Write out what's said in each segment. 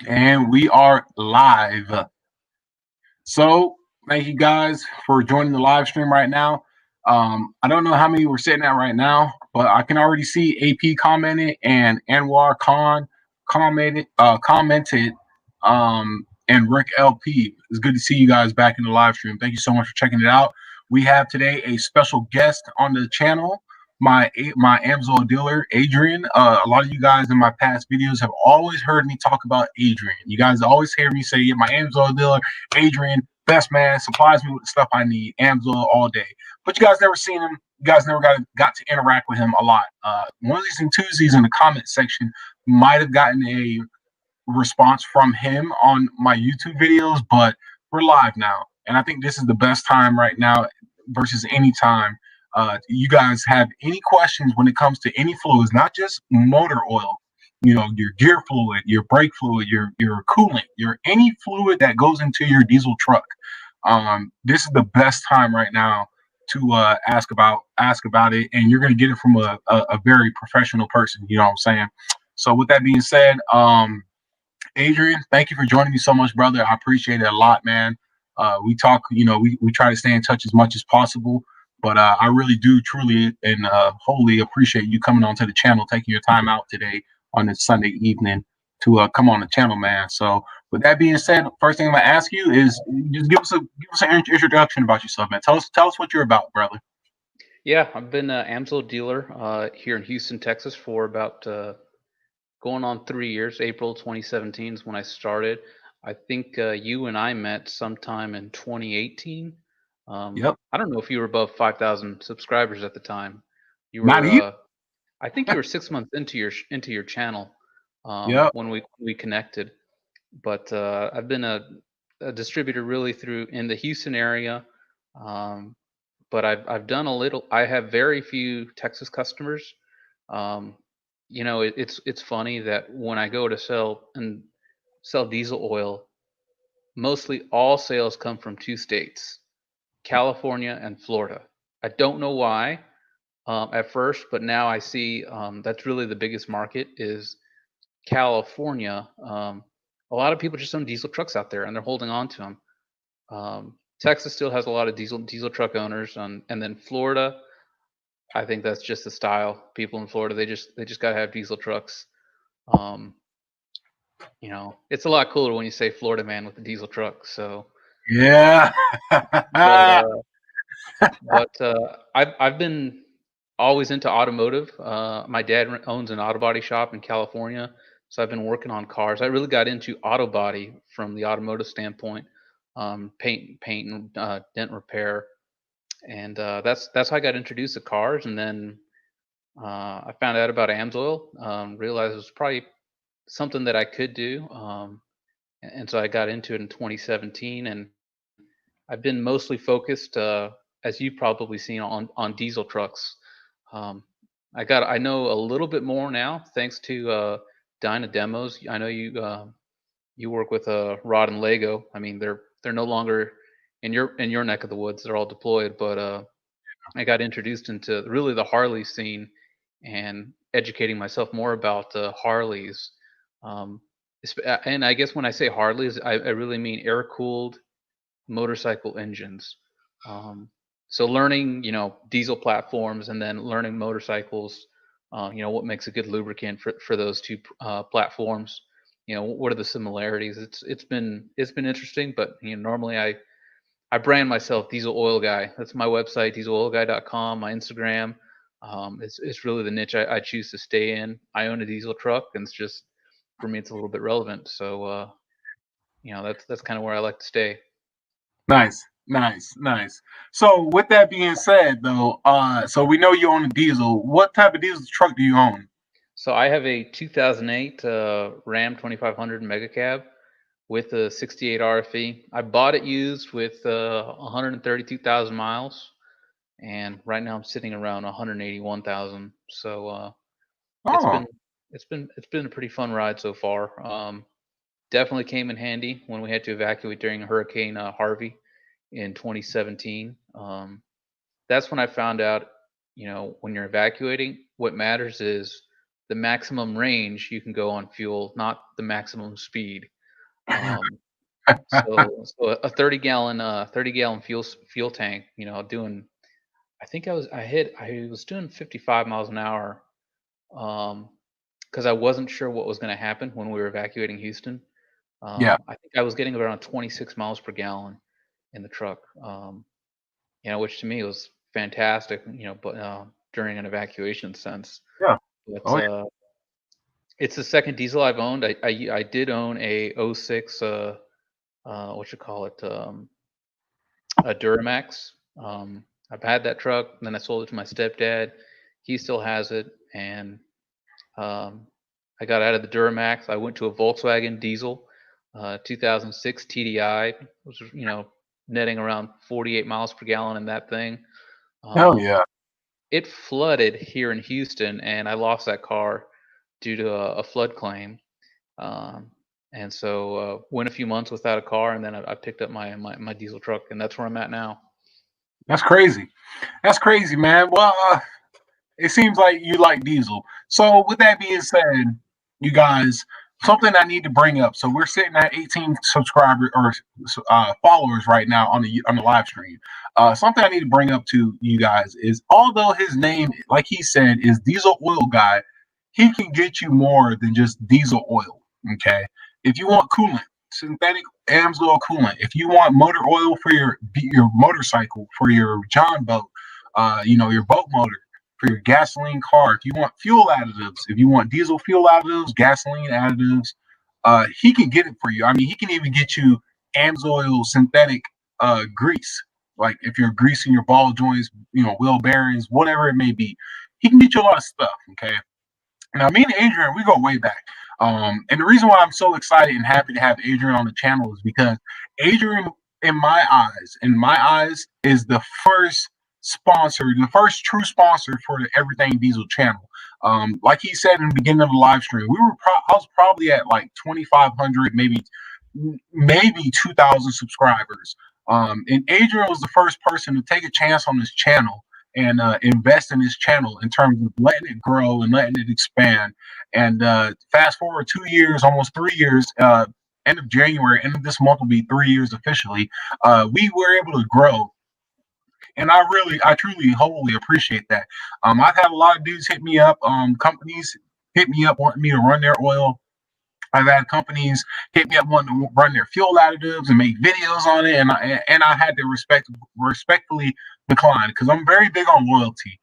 And we are live. So thank you guys for joining the live stream right now. I don't know how many we're sitting at right now, but I can already see AP commented and Anwar Khan commented, and Rick LP. It's good to see you guys back in the live stream. Thank you so much for checking it out. We have today a special guest on the channel, my Amsoil dealer, Adrian. A lot of you guys in my past videos have always heard me talk about Adrian. You guys always hear me say, "Yeah, my Amsoil dealer, Adrian, best man, supplies me with the stuff I need, Amsoil all day." But you guys never seen him. You guys never got to interact with him a lot. One of these and Tuesdays in the comment section might have gotten a response from him on my YouTube videos, but we're live now, and I think this is the best time right now versus any time. You guys have any questions when it comes to any fluids, not just motor oil, your gear fluid, your brake fluid, your coolant, your any fluid that goes into your diesel truck. This is the best time right now to ask about it, and you're going to get it from a very professional person. You know what I'm saying? So with that being said, Adrian, thank you for joining me so much, brother. I appreciate it a lot, man. We talk, we try to stay in touch as much as possible, but I really do truly and wholly appreciate you coming onto the channel, taking your time out today on this Sunday evening to come on the channel, man. So with that being said, first thing I'm gonna ask you is just give us an introduction about yourself, man. Tell us what you're about, brother. Yeah, I've been an Amsoil dealer here in Houston, Texas for about going on 3 years. April 2017 is when I started. I think you and I met sometime in 2018. Yep. I don't know if you were above 5,000 subscribers at the time. You Not were, you. I think you were 6 months into your channel Yep. when we connected. But I've been a distributor really through in the Houston area. Um, but I've done a little. I have very few Texas customers. Um, it's funny that when I go to sell diesel oil, mostly all sales come from two states, California and Florida. I don't know why at first, but now I see that's really the biggest market is California. A lot of people just own diesel trucks out there, and they're holding on to them. Texas still has a lot of diesel truck owners, and then Florida. I think that's just the style. People in Florida, they just gotta have diesel trucks. Um, it's a lot cooler when you say Florida man with a diesel truck. So, Yeah. but I've been always into automotive. My dad owns an auto body shop in California, so I've been working on cars. I really got into auto body from the automotive standpoint, paint and dent repair, and that's how I got introduced to cars. And then I found out about Amsoil, realized it was probably something that I could do, and so I got into it in 2017, and I've been mostly focused, as you've probably seen, on diesel trucks. Um, I know a little bit more now thanks to Dyna Demos. I know you work with Rod and Lego. I mean, they're no longer in your neck of the woods. They're all deployed, but I got introduced into really the Harley scene and educating myself more about Harleys. Um, and I guess when I say Harleys, I really mean air cooled motorcycle engines. Um, so learning, diesel platforms and then learning motorcycles, what makes a good lubricant for those two platforms. What are the similarities? It's been interesting, but normally I brand myself Diesel Oil Guy. That's my website, dieseloilguy.com, my Instagram. It's really the niche I choose to stay in. I own a diesel truck, and it's just for me, it's a little bit relevant. So, that's kind of where I like to stay. Nice, nice, nice. So with that being said, though, so we know you own a diesel. What type of diesel truck do you own? So I have a 2008 Ram 2500 Mega Cab with a 68 RFE. I bought it used with 132,000 miles, and right now I'm sitting around 181,000. So it's Oh, been it's been a pretty fun ride so far. Definitely came in handy when we had to evacuate during Hurricane Harvey in 2017. That's when I found out, when you're evacuating, what matters is the maximum range you can go on fuel, not the maximum speed. Um, so a 30 gallon fuel tank, doing, I think I was doing 55 miles an hour. Because I wasn't sure what was going to happen when we were evacuating Houston. Yeah. I think I was getting around 26 miles per gallon in the truck, which to me was fantastic, but during an evacuation sense. Yeah. But Oh yeah. it's the second diesel I've owned. I did own a '06, what you call it, a Duramax. I've had that truck, and then I sold it to my stepdad. He still has it, and um, I got out of the Duramax. I went to a Volkswagen diesel, 2006 TDI, which was, netting around 48 miles per gallon in that thing. Hell Um, yeah. it flooded here in Houston, and I lost that car due to a flood claim. Um, and so went a few months without a car, and then I picked up my diesel truck, and that's where I'm at now. That's crazy. That's crazy, man. Well, it seems like you like diesel. So, with that being said, you guys, something I need to bring up. So, we're sitting at 18 subscribers or followers right now on the live stream. Something I need to bring up to you guys is, although his name, like he said, is Diesel Oil Guy, he can get you more than just diesel oil. Okay, if you want coolant, synthetic Amsoil coolant. If you want motor oil for your motorcycle, for your John boat, your boat motor, for your gasoline car. If you want fuel additives, if you want diesel fuel additives, gasoline additives, he can get it for you. I mean, he can even get you Amsoil synthetic grease. Like if you're greasing your ball joints, wheel bearings, whatever it may be, he can get you a lot of stuff. Okay. Now, me and Adrian, we go way back. And the reason why I'm so excited and happy to have Adrian on the channel is because Adrian, in my eyes, is the first sponsor, the first true sponsor for the Everything Diesel channel. Like he said in the beginning of the live stream, I was probably at like 2,500, maybe 2,000 subscribers. And Adrian was the first person to take a chance on this channel and invest in this channel in terms of letting it grow and letting it expand. And fast forward 2 years, almost 3 years, end of January, end of this month will be 3 years officially. We were able to grow. And I truly, wholly appreciate that. I've had a lot of dudes hit me up, companies hit me up wanting me to run their oil. I've had companies hit me up wanting to run their fuel additives and make videos on it, and I had to respectfully decline because I'm very big on loyalty,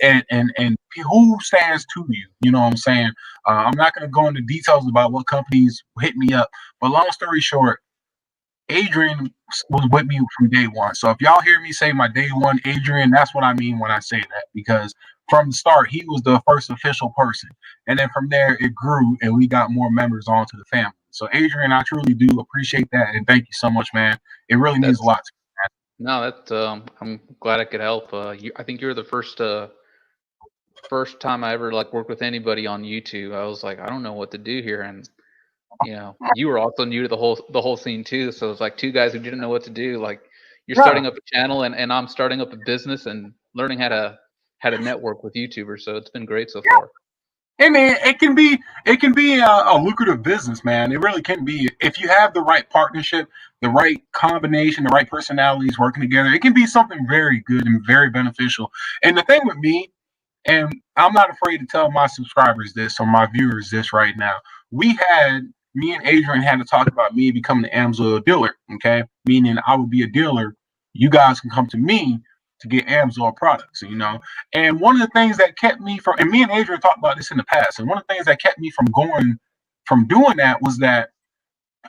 and who stands to you. You know what I'm saying? I'm not going to go into details about what companies hit me up, but long story short, Adrian was with me from day one. So if y'all hear me say my day one Adrian, that's what I mean when I say that, because from the start, he was the first official person. And then from there, it grew and we got more members onto the family. So, Adrian, I truly do appreciate that. And thank you so much, man. It really means a That's lot to No, that I'm glad I could help. I think you're the first time I ever like worked with anybody on YouTube. I was like, I don't know what to do here, and you were also new to the whole scene too. So it's like two guys who didn't know what to do. Like you're me. Yeah. starting up a channel, and I'm starting up a business and learning how to network with YouTubers. So it's been great so far. I mean, it can be a lucrative business, man. It really can be if you have the right partnership, the right combination, the right personalities working together. It can be something very good and very beneficial. And the thing with me, and I'm not afraid to tell my subscribers this or my viewers this right now. Me and Adrian had to talk about me becoming an Amsoil dealer, okay? Meaning I would be a dealer. You guys can come to me to get Amsoil products, And one of the things that kept me from, and me and Adrian talked about this in the past, and one of the things that kept me from doing that was that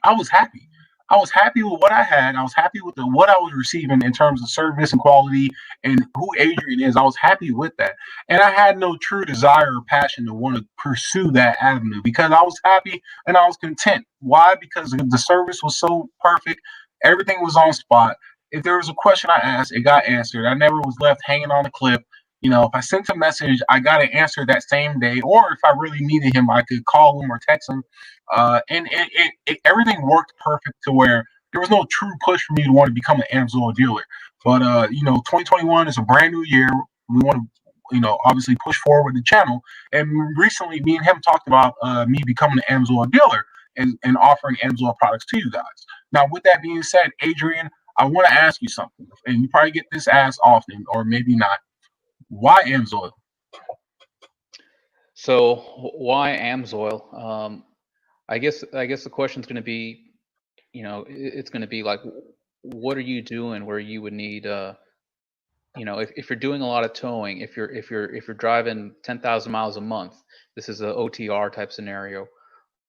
I was happy. I was happy with what I had. I was happy with what I was receiving in terms of service and quality and who Adrian is. I was happy with that. And I had no true desire or passion to want to pursue that avenue because I was happy and I was content. Why? Because the service was so perfect. Everything was on spot. If there was a question I asked, it got answered. I never was left hanging on a cliff. If I sent a message, I got an answer that same day. Or if I really needed him, I could call him or text him, and everything worked perfect to where there was no true push for me to want to become an Amsoil dealer. But 2021 is a brand new year. We want to obviously push forward the channel. And recently, me and him talked about me becoming an Amsoil dealer and offering Amsoil products to you guys. Now, with that being said, Adrian, I want to ask you something, and you probably get this asked often, or maybe not. Why Amsoil? So why Amsoil? I guess the question is going to be, it's going to be like, what are you doing where you would need, if you're doing a lot of towing, if you're driving 10,000 miles a month, this is a OTR type scenario.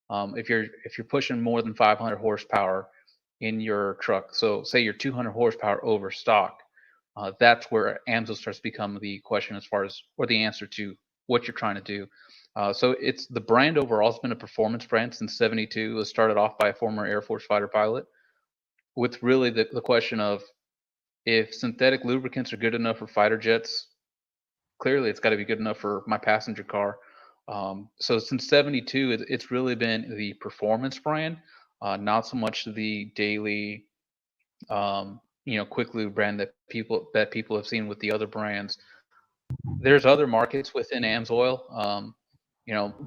If you're pushing more than 500 horsepower in your truck, so say you're 200 horsepower over stock, that's where Amsoil starts to become the question as far as, or the answer to what you're trying to do. So it's the brand overall has been a performance brand since '72. It was started off by a former Air Force fighter pilot with really the question of, if synthetic lubricants are good enough for fighter jets, clearly it's got to be good enough for my passenger car. So since '72, it's really been the performance brand, not so much the daily, quick lube brand that people have seen with the other brands. There's other markets within Amsoil.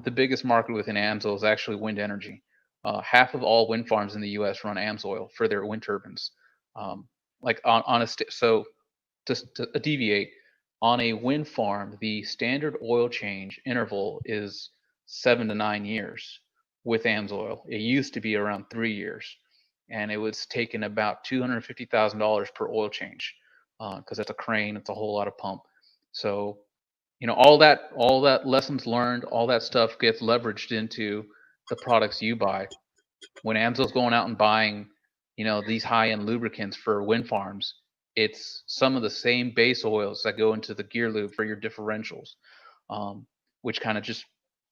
The biggest market within Amsoil is actually wind energy. Half of all wind farms in the U.S. run Amsoil for their wind turbines. Like so to deviate, on a wind farm, the standard oil change interval is 7 to 9 years with Amsoil. It used to be around 3 years, and it was taking about $250,000 per oil change, because that's a crane, it's a whole lot of pump. So all that lessons learned, all that stuff gets leveraged into the products you buy. When Amsoil's going out and buying, these high-end lubricants for wind farms, it's some of the same base oils that go into the gear lube for your differentials, um, which kind of just,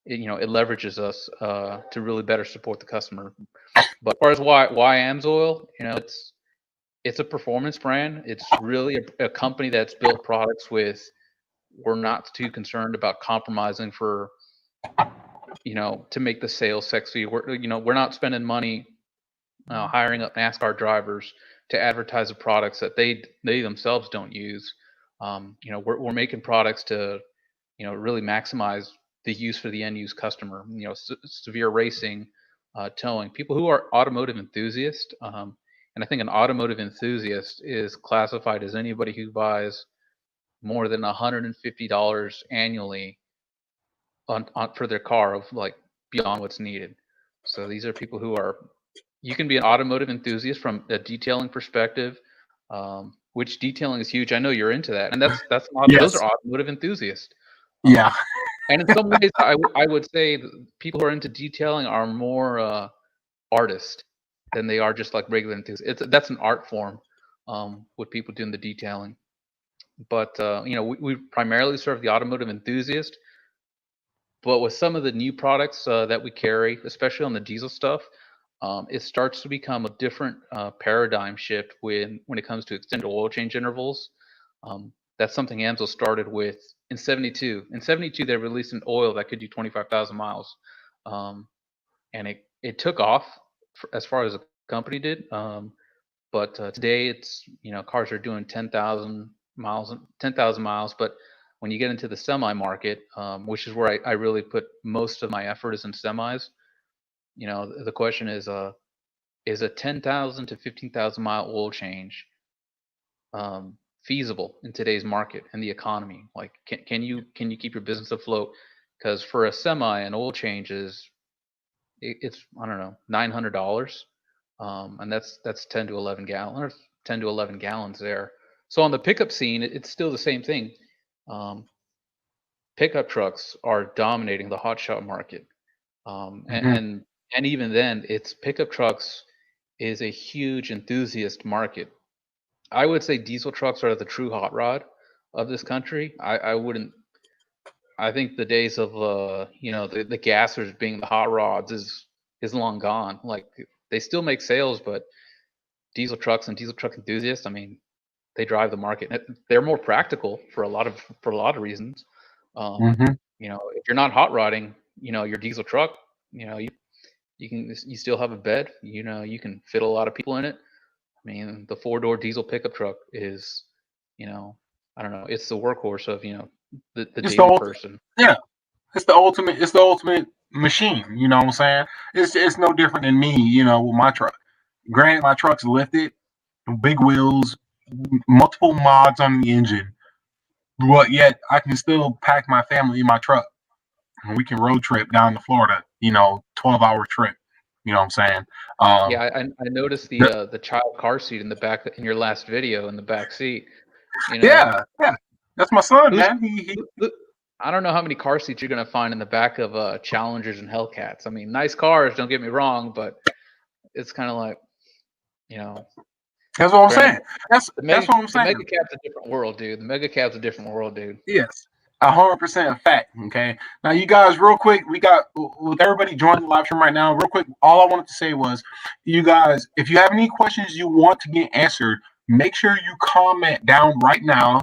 it leverages us to really better support the customer. But as far as why Amsoil, it's a performance brand. It's really a company that's built products with, we're not too concerned about compromising for, to make the sales sexy. We're not spending money hiring up NASCAR drivers to advertise the products that they themselves don't use. We're making products to, really maximize the use for the end use customer. Severe racing, towing, people who are automotive enthusiasts. And I think an automotive enthusiast is classified as anybody who buys more than $150 annually on for their car, of like beyond what's needed. So these are people who are, you can be an automotive enthusiast from a detailing perspective, which detailing is huge. I know you're into that, and that's not, those Yes. are automotive enthusiasts. Yeah. And in some ways, I would say people who are into detailing are more artists than they are just like regular enthusiasts. That's an art form, what people do in the detailing. But we primarily serve the automotive enthusiast. But with some of the new products that we carry, especially on the diesel stuff, it starts to become a different paradigm shift when it comes to extended oil change intervals. That's something Amsoil started with in '72. In '72, they released an oil that could do 25,000 miles, um, and it took off as far as the company did. But today, it's, cars are doing 10,000 miles. But when you get into the semi market, which is where I really put most of my effort, is in semis. The question is a 10,000 to 15,000 mile oil change feasible in today's market and the economy? Like, can you keep your business afloat? Because for a semi, an oil change it's, I don't know, $900, and that's 10 to 11 gallons there. So on the pickup scene, it's still the same thing. Um, Pickup trucks are dominating the hotshot market, um, and, Hmm. and and even then, it's pickup trucks is a huge enthusiast market. I would say diesel trucks are the true hot rod of this country. I wouldn't. I think the days of the gassers being the hot rods is long gone. Like, they still make sales, but diesel trucks and diesel truck enthusiasts, I mean, they drive the market. They're more practical for a lot of reasons. Um, Hmm. if you're not hot rodding, your diesel truck, you still have a bed. You can fit a lot of people in it. I mean, the four-door diesel pickup truck is, you know, I don't know, it's the workhorse of, the It's the daily ultimate. person. Yeah, it's the ultimate. It's the ultimate machine. You know what I'm saying? It's no different than me. You know, with my truck. Granted, my truck's lifted, big wheels, multiple mods on the engine, but yet I can still pack my family in my truck and we can road trip down to Florida. 12-hour trip. You know what I'm saying? Yeah, Um, I noticed the, the child car seat in the back in your last video in the back seat. You know, yeah, yeah. That's my son, who's man. He who, I don't know how many car seats you're gonna find in the back of Challengers and Hellcats. I mean, nice cars, don't get me wrong, but it's kind of like, you know, That's what I'm granted, saying. That's what I'm the saying. mega cab's a different world, dude. The mega cab's a different world, dude. Yes, 100% a fact. Okay. Now, you guys, real quick, we got with everybody joining the live stream right now. Real quick, all I wanted to say was, you guys, if you have any questions you want to get answered, make sure you comment down right now.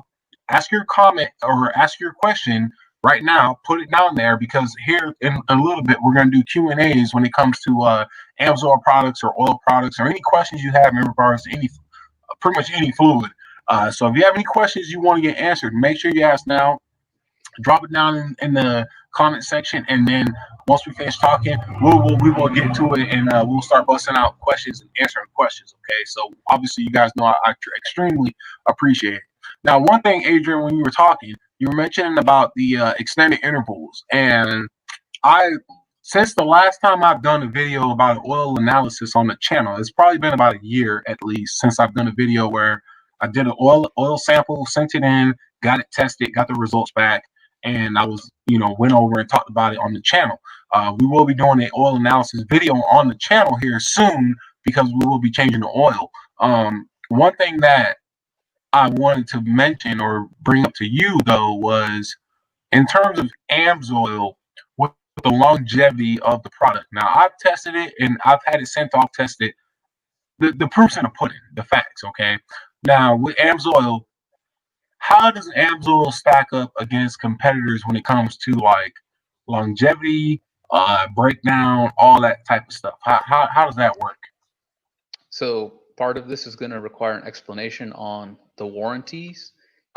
Ask your comment or ask your question right now. Put it down there because here in a little bit we're going to do Q&As when it comes to Amsoil products or oil products or any questions you have in regards to any pretty much any fluid. So if you have any questions you want to get answered, make sure you ask now. Drop it down in the comment section, and then once we finish talking, we will get to it, and we'll start busting out questions and answering questions. Okay, so obviously you guys know I extremely appreciate it. Now, one thing, Adrian, when you were talking, you were mentioning about the extended intervals, and I since the last time I've done a video about oil analysis on the channel, it's probably been about a year at least since I've done a video where I did an oil sample, sent it in, got it tested, got the results back, and I was went over and talked about it on the channel. We will be doing an oil analysis video on the channel here soon because we will be changing the oil. One thing that I wanted to mention or bring up to you though was in terms of Amsoil with the longevity of the product. Now, I've tested it and I've had it sent off tested. The proof's in the pudding, the facts, okay? Now, with Amsoil, how does Amsoil stack up against competitors when it comes to like longevity, breakdown, all that type of stuff? How does that work? So part of this is going to require an explanation on the warranties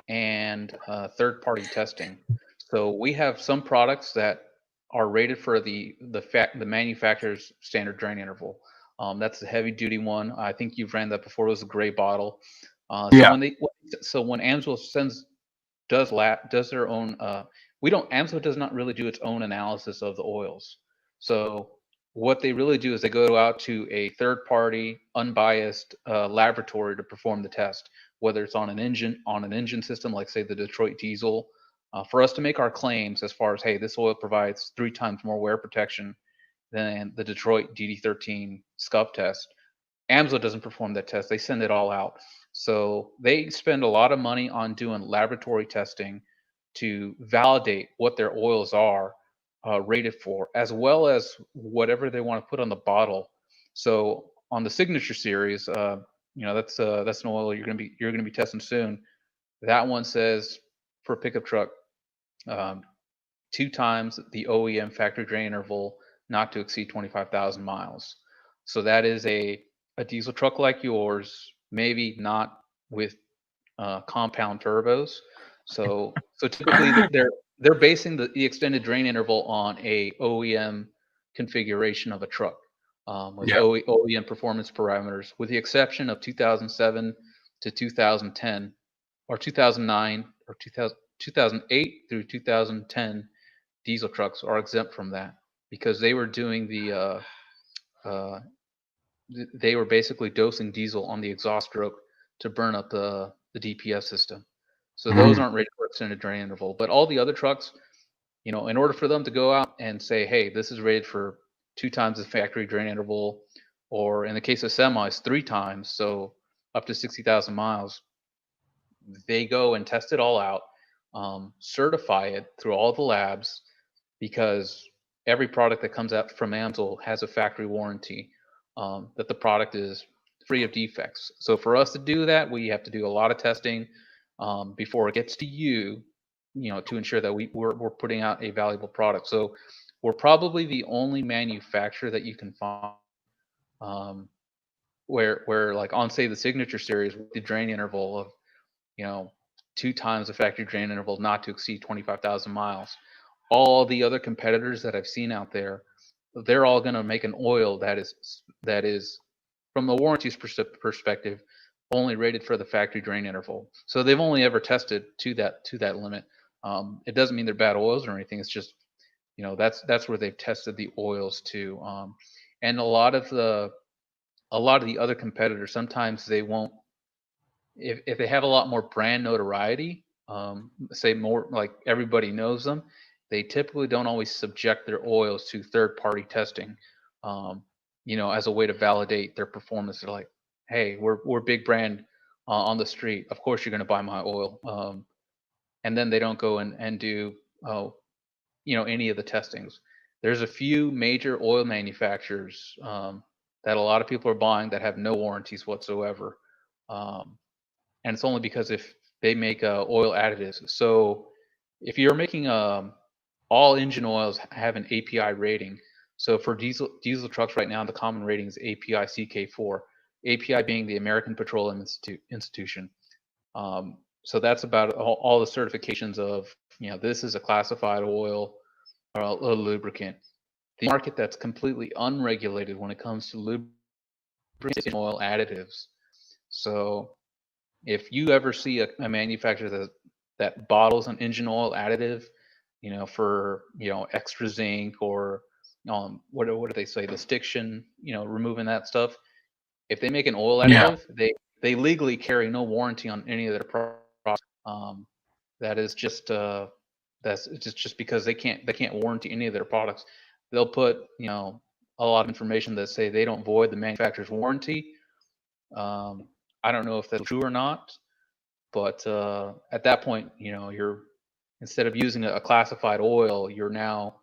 and third-party testing. So we have some products that are rated for the manufacturer's standard drain interval. That's the heavy-duty one. I think you've ran that before. It was a gray bottle. So Yeah, when Amsoil does their own we don't AMSO does not really do its own analysis of the oils. So what they really do is they go out to a third party unbiased laboratory to perform the test, whether it's on an engine system like say the Detroit diesel, for us to make our claims as far as, hey, this oil provides 3 times more wear protection than the Detroit DD13 scuff test. AMSO doesn't perform that test. They send it all out. So they spend a lot of money on doing laboratory testing to validate what their oils are rated for, as well as whatever they want to put on the bottle. So on the Signature series, that's an oil you're gonna be testing soon. That one says for a pickup truck, um, 2 times the OEM factory drain interval, not to exceed 25,000 miles. So that is a diesel truck like yours, maybe not with compound turbos. So typically they're basing the extended drain interval on a OEM configuration of a truck with yeah, OEM performance parameters, with the exception of 2007 to 2010 or 2009 or 2008 through 2010. Diesel trucks are exempt from that because they were doing uh, they were basically dosing diesel on the exhaust stroke to burn up the DPF system. So those mhm, aren't rated for extended drain interval. But all the other trucks, in order for them to go out and say, hey, this is rated for 2 times the factory drain interval, or in the case of semis, 3 times, so up to 60,000 miles, they go and test it all out, certify it through all the labs, because every product that comes out from Amsoil has a factory warranty, that the product is free of defects. So for us to do that, we have to do a lot of testing before it gets to to ensure that we're putting out a valuable product. So we're probably the only manufacturer that you can find um, where like on say the Signature series, the drain interval of you know 2 times the factory drain interval, not to exceed 25,000 miles. All the other competitors that I've seen out there, they're all going to make an oil that is from the warranties perspective only rated for the factory drain interval. So they've only ever tested to that limit. It doesn't mean they're bad oils or anything. It's just, that's where they've tested the oils to. And a lot of the other competitors, sometimes they won't, if they have a lot more brand notoriety, say more like everybody knows them, they typically don't always subject their oils to third party testing, as a way to validate their performance. They're like, hey, we're big brand on the street. Of course you're going to buy my oil. And then they don't go and do, any of the testings. There's a few major oil manufacturers that a lot of people are buying that have no warranties whatsoever. And it's only because if they make oil additives. So if you're making all engine oils have an API rating. So for diesel trucks right now, the common rating is API CK4. API being the American Petroleum Institution. So that's about all the certifications of, this is a classified oil or a lubricant. The market that's completely unregulated when it comes to lubricants is oil additives. So if you ever see a manufacturer that bottles an engine oil additive, for extra zinc or what do they say, the stiction, removing that stuff. If they make an oil Yeah. additive, they legally carry no warranty on any of their products. That is just because they can't warranty any of their products. They'll put a lot of information that say they don't void the manufacturer's warranty. I don't know if that's true or not, but at that point, you're, instead of using a classified oil, you're now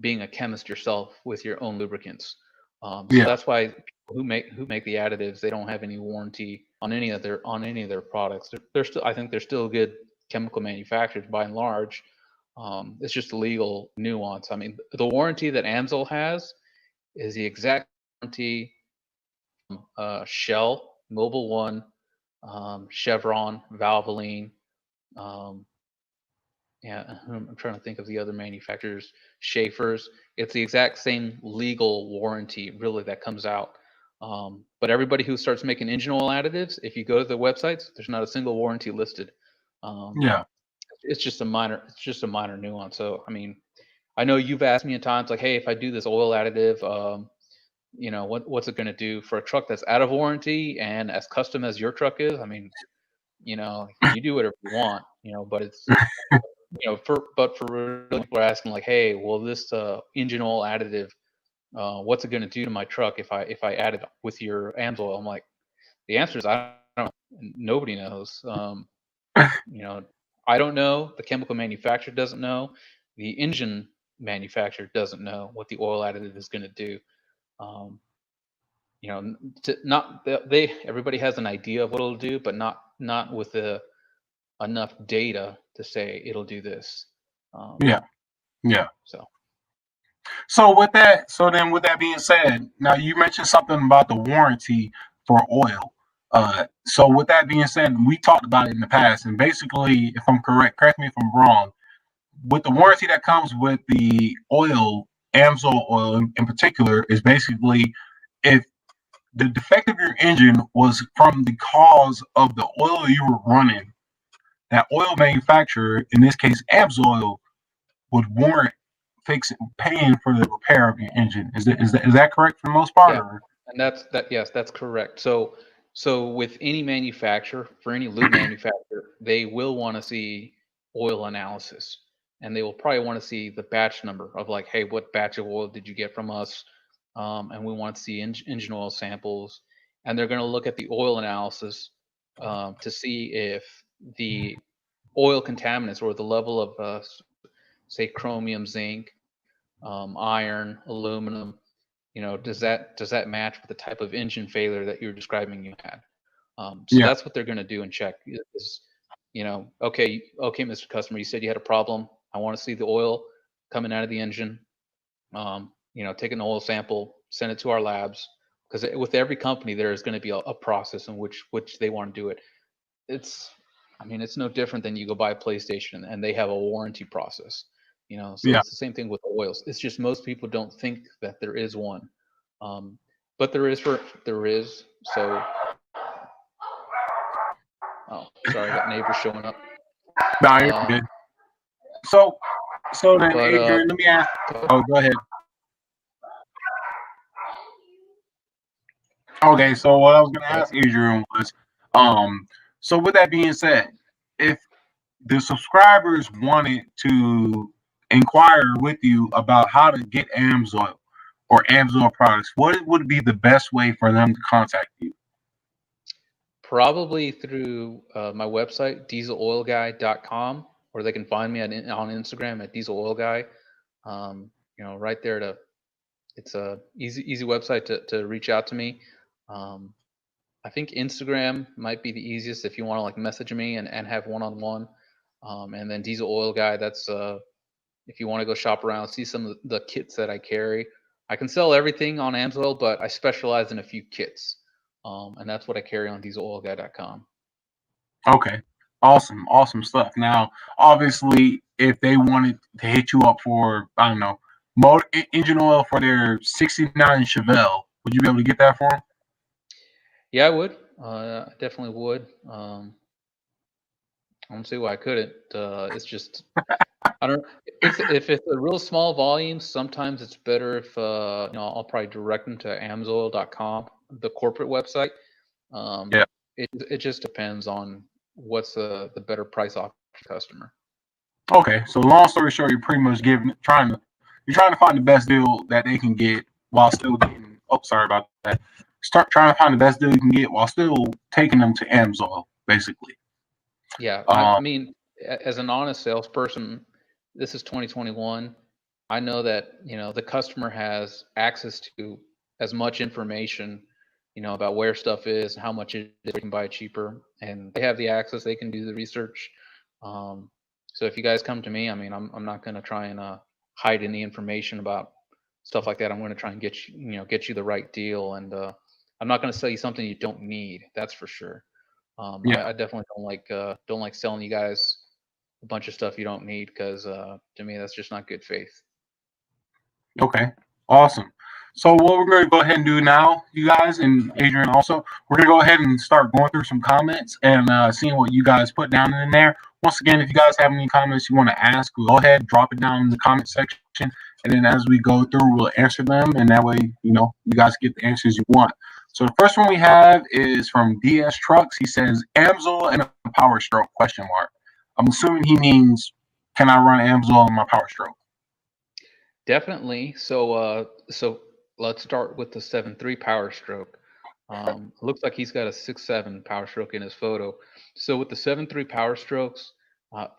being a chemist yourself with your own lubricants. So Yeah. that's why people who make the additives, they don't have any warranty on any of their products. They're still, I think they're still good chemical manufacturers by and large. It's just a legal nuance. I mean, the warranty that Amsoil has is the exact warranty Shell, Mobil One, Chevron, Valvoline. Um, yeah, I'm trying to think of the other manufacturers. Schaefer's. It's the exact same legal warranty, really, that comes out. But everybody who starts making engine oil additives, if you go to the websites, there's not a single warranty listed. Um, Yeah. it's just a minor nuance. So, I mean, I know you've asked me at times like, hey, if I do this oil additive, what's it going to do for a truck that's out of warranty and as custom as your truck is? I mean, you do whatever you want, but it's, for people are asking like, hey, well, this engine oil additive, what's it going to do to my truck if I add it with your Amsoil? I'm like, the answer is I don't know. Nobody knows. You know, I don't know. The chemical manufacturer doesn't know. The engine manufacturer doesn't know what the oil additive is going to do. Um, not they everybody has an idea of what it'll do, but not with enough data to say it'll do this. Um, Yeah. Yeah. so So with that being said, now you mentioned something about the warranty for oil. So with that being said, we talked about it in the past, and basically, if I'm correct me if I'm wrong, with the warranty that comes with the oil, Amsoil oil in particular, is basically if the defect of your engine was from the cause of the oil you were running, that oil manufacturer, in this case Amsoil, would warrant paying for the repair of your engine. Is that correct for the most part? yeah, Or and yes, that's correct. So with any manufacturer, for any lube manufacturer, they will want to see oil analysis, and they will probably want to see the batch number of like, hey, what batch of oil did you get from us? And we want to see engine oil samples, and they're going to look at the oil analysis to see if the oil contaminants or the level of say chromium, zinc, iron, aluminum, does that match with the type of engine failure that you're describing you had? So yeah, that's what they're going to do and check is, okay, Mr. Customer, you said you had a problem. I want to see the oil coming out of the engine. Take an oil sample, send it to our labs, because with every company there is going to be a process in which they want to do it. It's I mean, it's no different than you go buy a PlayStation and they have a warranty process, you know. So Yeah. it's the same thing with oils. It's just most people don't think that there is one, um, but there is. So, oh, sorry, I got neighbors showing up. No, you're Uh, good. So, so then, but Adrian, let me ask. Oh, go ahead. Okay, so what I was going to ask Adrian was, um, so with that being said, if the subscribers wanted to inquire with you about how to get Amsoil or Amsoil products, what would be the best way for them to contact you? probably through my website, dieseloilguy.com, or they can find me on Instagram at dieseloilguy. Right there it's a easy website to reach out to me. Um, I think Instagram might be the easiest if you want to like message me and have one-on-one. And then Diesel Oil Guy, that's if you want to go shop around, see some of the kits that I carry. I can sell everything on Amsoil, but I specialize in a few kits. And that's what I carry on dieseloilguy.com. Okay, awesome, awesome stuff. Now, obviously, if they wanted to hit you up for, I don't know, engine oil for their '69 Chevelle, would you be able to get that for them? Yeah, I would. I definitely would. I don't see why I couldn't. It's just I don't. If it's a real small volume, sometimes it's better if I'll probably direct them to amsoil.com, the corporate website. Um, Yeah. it just depends on what's the better price off customer. Okay, so long story short, you're pretty much you're trying to find the best deal that they can get while still getting. Oh, sorry about that. Start trying to find the best deal you can get while still taking them to Amsoil, basically. Yeah, I Um, mean, as an honest salesperson, this is 2021. I know that, the customer has access to as much information, about where stuff is, how much it is, they can buy it cheaper, and they have the access, they can do the research. Um, so if you guys come to me, I mean, I'm not going to try and hide any information about stuff like that. I'm going to try and get you the right deal, and I'm not going to sell you something you don't need. That's for sure. yeah. I definitely don't like selling you guys a bunch of stuff you don't need because to me that's just not good faith. Okay, awesome. So what we're going to go ahead and do now, you guys, and Adrian also, we're going to go ahead and start going through some comments and seeing what you guys put down in there. Once again, if you guys have any comments you want to ask, go ahead, drop it down in the comment section, and then as we go through, we'll answer them, and that way, you guys get the answers you want. So the first one we have is from DS Trucks. He says, Amsoil and a Power Stroke, question mark. I'm assuming he means, can I run Amsoil in my Power Stroke? Definitely. So let's start with the 7.3 Power Stroke. Looks like he's got a 6.7 Power Stroke in his photo. So with the 7.3 Power Strokes,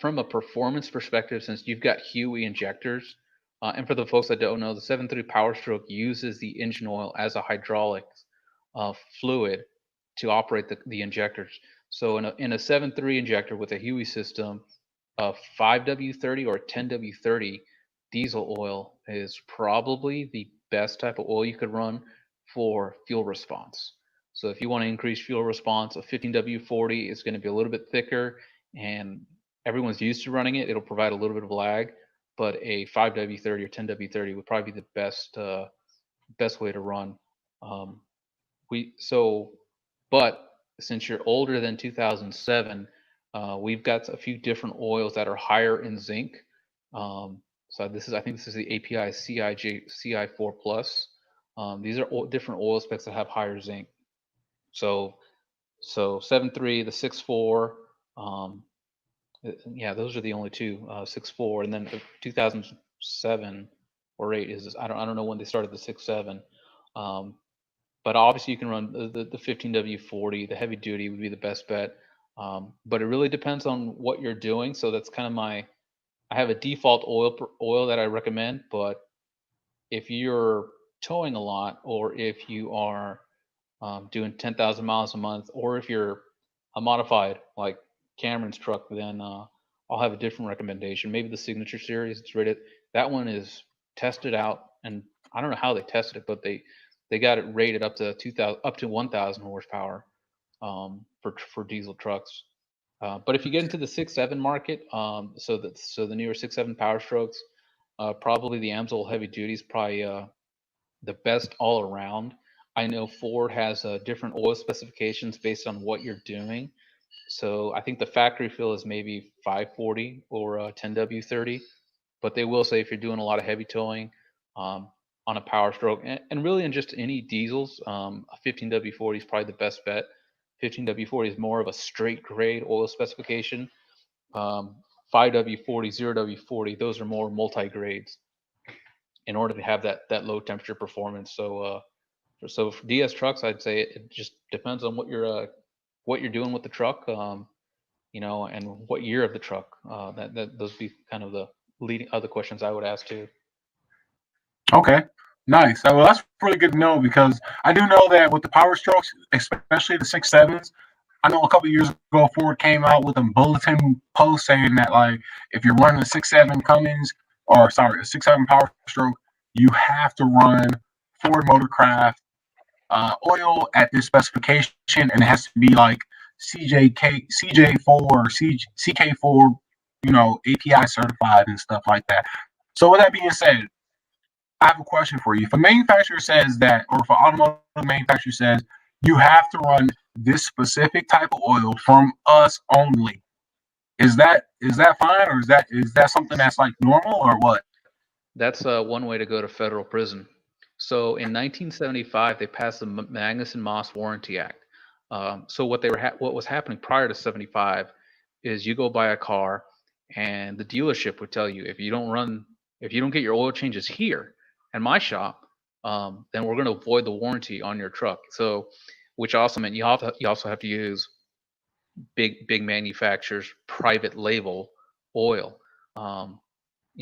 from a performance perspective, since you've got Huey injectors, and for the folks that don't know, the 7.3 Power Stroke uses the engine oil as a hydraulic fluid to operate the injectors. So in a 7.3 injector with a Huey system, a 5W30 or 10W30 diesel oil is probably the best type of oil you could run for fuel response. So if you want to increase fuel response, a 15W40 is going to be a little bit thicker and everyone's used to running it. It'll provide a little bit of lag, but a 5W30 or 10W30 would probably be the best way to run. Um, we so, but since you're older than 2007, we've got a few different oils that are higher in zinc. I think this is the API CI4 plus. These are different oil specs that have higher zinc. So so 7.3, the 6.4, yeah, those are the only two, 6.4, and then the 2007 or 8 is I don't know when they started the 6.7. Um, but obviously you can run the 15W40. The heavy duty would be the best bet. But it really depends on what you're doing. So that's kind of I have a default oil that I recommend. But if you're towing a lot, or if you are doing 10,000 miles a month, or if you're a modified like Cameron's truck, then I'll have a different recommendation. Maybe the Signature Series. It's rated. That one is tested out, and I don't know how they tested it, but they got it rated up to 2,000, up to 1,000 horsepower for diesel trucks. But if you get into the 6.7 market, so the newer 6.7 Power Strokes, probably the Amsoil Heavy Duty is probably the best all around. I know Ford has different oil specifications based on what you're doing. So I think the factory fill is maybe 540 or 10W30, but they will say if you're doing a lot of heavy towing on a Power Stroke, and really in just any diesels, a 15W40 is probably the best bet. 15W40 is more of a straight grade oil specification. Um, 5W40, 0W40, those are more multi grades in order to have that low temperature performance. So for DS trucks, I'd say it just depends on what you're doing with the truck, and what year of the truck. That those be kind of the leading other questions I would ask too. Okay, nice. Well, that's really good to know because I do know that with the Power Strokes, especially the 6.7s, I know a couple of years ago Ford came out with a bulletin post saying that like if you're running a 6.7 Cummins or sorry a 6.7 Power Stroke, you have to run Ford Motorcraft oil at this specification, and it has to be like CJ4 or CK4, API certified and stuff like that. So with that being said, I have a question for you. If a manufacturer says that, or if an automotive manufacturer says you have to run this specific type of oil from us only, is that fine, or is that something that's like normal, or what? That's one way to go to federal prison. So in 1975, they passed the Magnuson-Moss Warranty Act. So what was happening prior to 75 is you go buy a car, and the dealership would tell you if you don't get your oil changes here in my shop, then we're going to void the warranty on your truck. So, which also meant you also have to use big manufacturers private label oil. Um,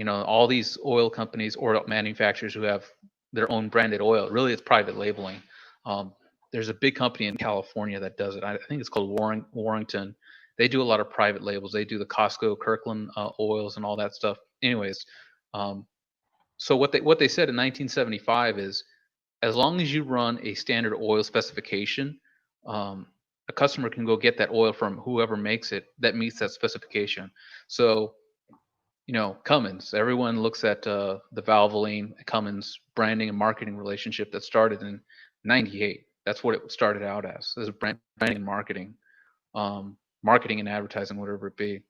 all these oil companies or manufacturers who have their own branded oil, really it's private labeling. Um, there's a big company in California that does it. I think it's called Warrington. They do a lot of private labels. They do the Costco, Kirkland oils and all that stuff. Anyways, um, so what they said in 1975 is as long as you run a standard oil specification, um, a customer can go get that oil from whoever makes it that meets that specification. So Cummins. Everyone looks at the Valvoline Cummins branding and marketing relationship that started in '98. That's what it started out as branding and marketing and advertising, whatever it be.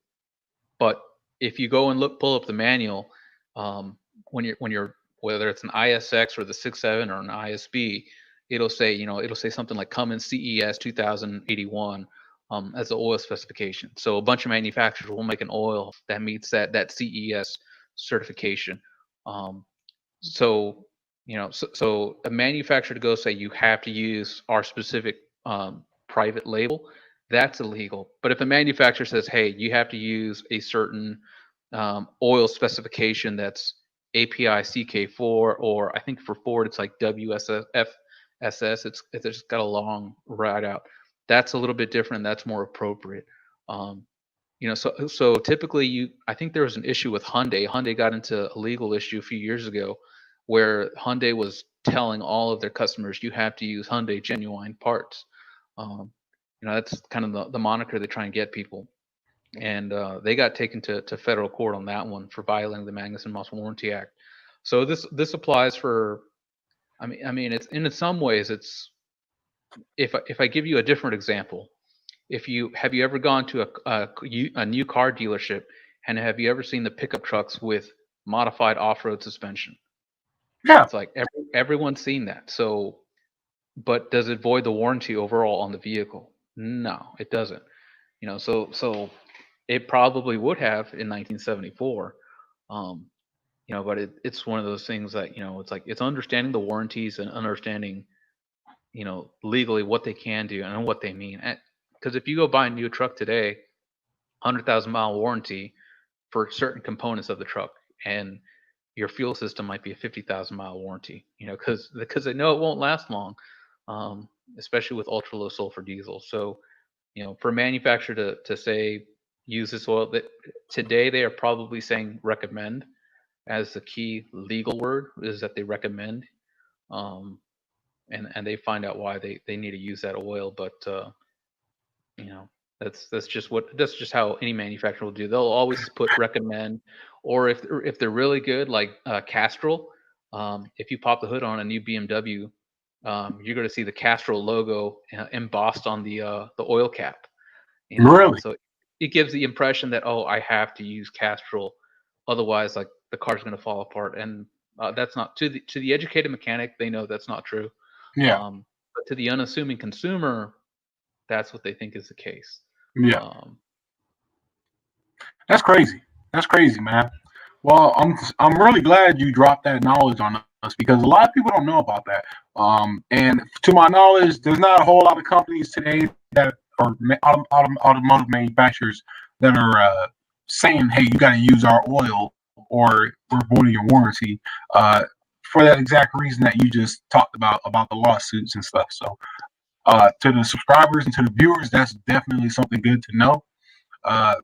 But if you go and pull up the manual, um, when you're whether it's an ISX or the 6.7 or an ISB, it'll say something like Cummins CES 2081 as the oil specification. So a bunch of manufacturers will make an oil that meets that CES certification. Um, so so a manufacturer to go say you have to use our specific private label, that's illegal. But if a manufacturer says, hey, you have to use a certain oil specification that's API CK4, or I think for Ford it's like WSFSS, it's just got a long ride out. That's a little bit different. That's more appropriate. um, so typically I think there was an issue with Hyundai. Hyundai got into a legal issue a few years ago where Hyundai was telling all of their customers you have to use Hyundai genuine parts. um, that's kind of the moniker they try and get people. And they got taken to federal court on that one for violating the Magnuson-Moss Warranty Act. So this applies for. I mean, it's in some ways it's if I give you a different example, if you have you ever gone to a new car dealership, and have you ever seen the pickup trucks with modified off-road suspension? Yeah. It's like everyone's seen that. So, but does it void the warranty overall on the vehicle? No, it doesn't. So it probably would have in 1974. Um, but it's one of those things that it's like it's understanding the warranties and understanding legally what they can do and what they mean. Because if you go buy a new truck today, 100,000 mile warranty for certain components of the truck, and your fuel system might be a 50,000 mile warranty. Because they know it won't last long, um, especially with ultra low sulfur diesel. So for a manufacturer to say use this oil, that today they are probably saying recommend as the key legal word is that they recommend. Um, and they find out why they need to use that oil. But That's just how any manufacturer will do. They'll always put recommend, or if they're really good, like Castrol. If you pop the hood on a new BMW, you're going to see the Castrol logo embossed on the oil cap. Really? So it gives the impression that, oh, I have to use Castrol, otherwise like the car's going to fall apart. And that's not, to the educated mechanic, they know that's not true. Yeah. But to the unassuming consumer, that's what they think is the case. Yeah. Um, That's crazy. That's crazy, man. Well, I'm really glad you dropped that knowledge on us because a lot of people don't know about that. And to my knowledge, there's not a whole lot of companies today that are automotive manufacturers that are saying, "Hey, you got to use our oil, or we're voiding your warranty." For that exact reason that you just talked about the lawsuits and stuff. So, to the subscribers and to the viewers, that's definitely something good to know. Uh,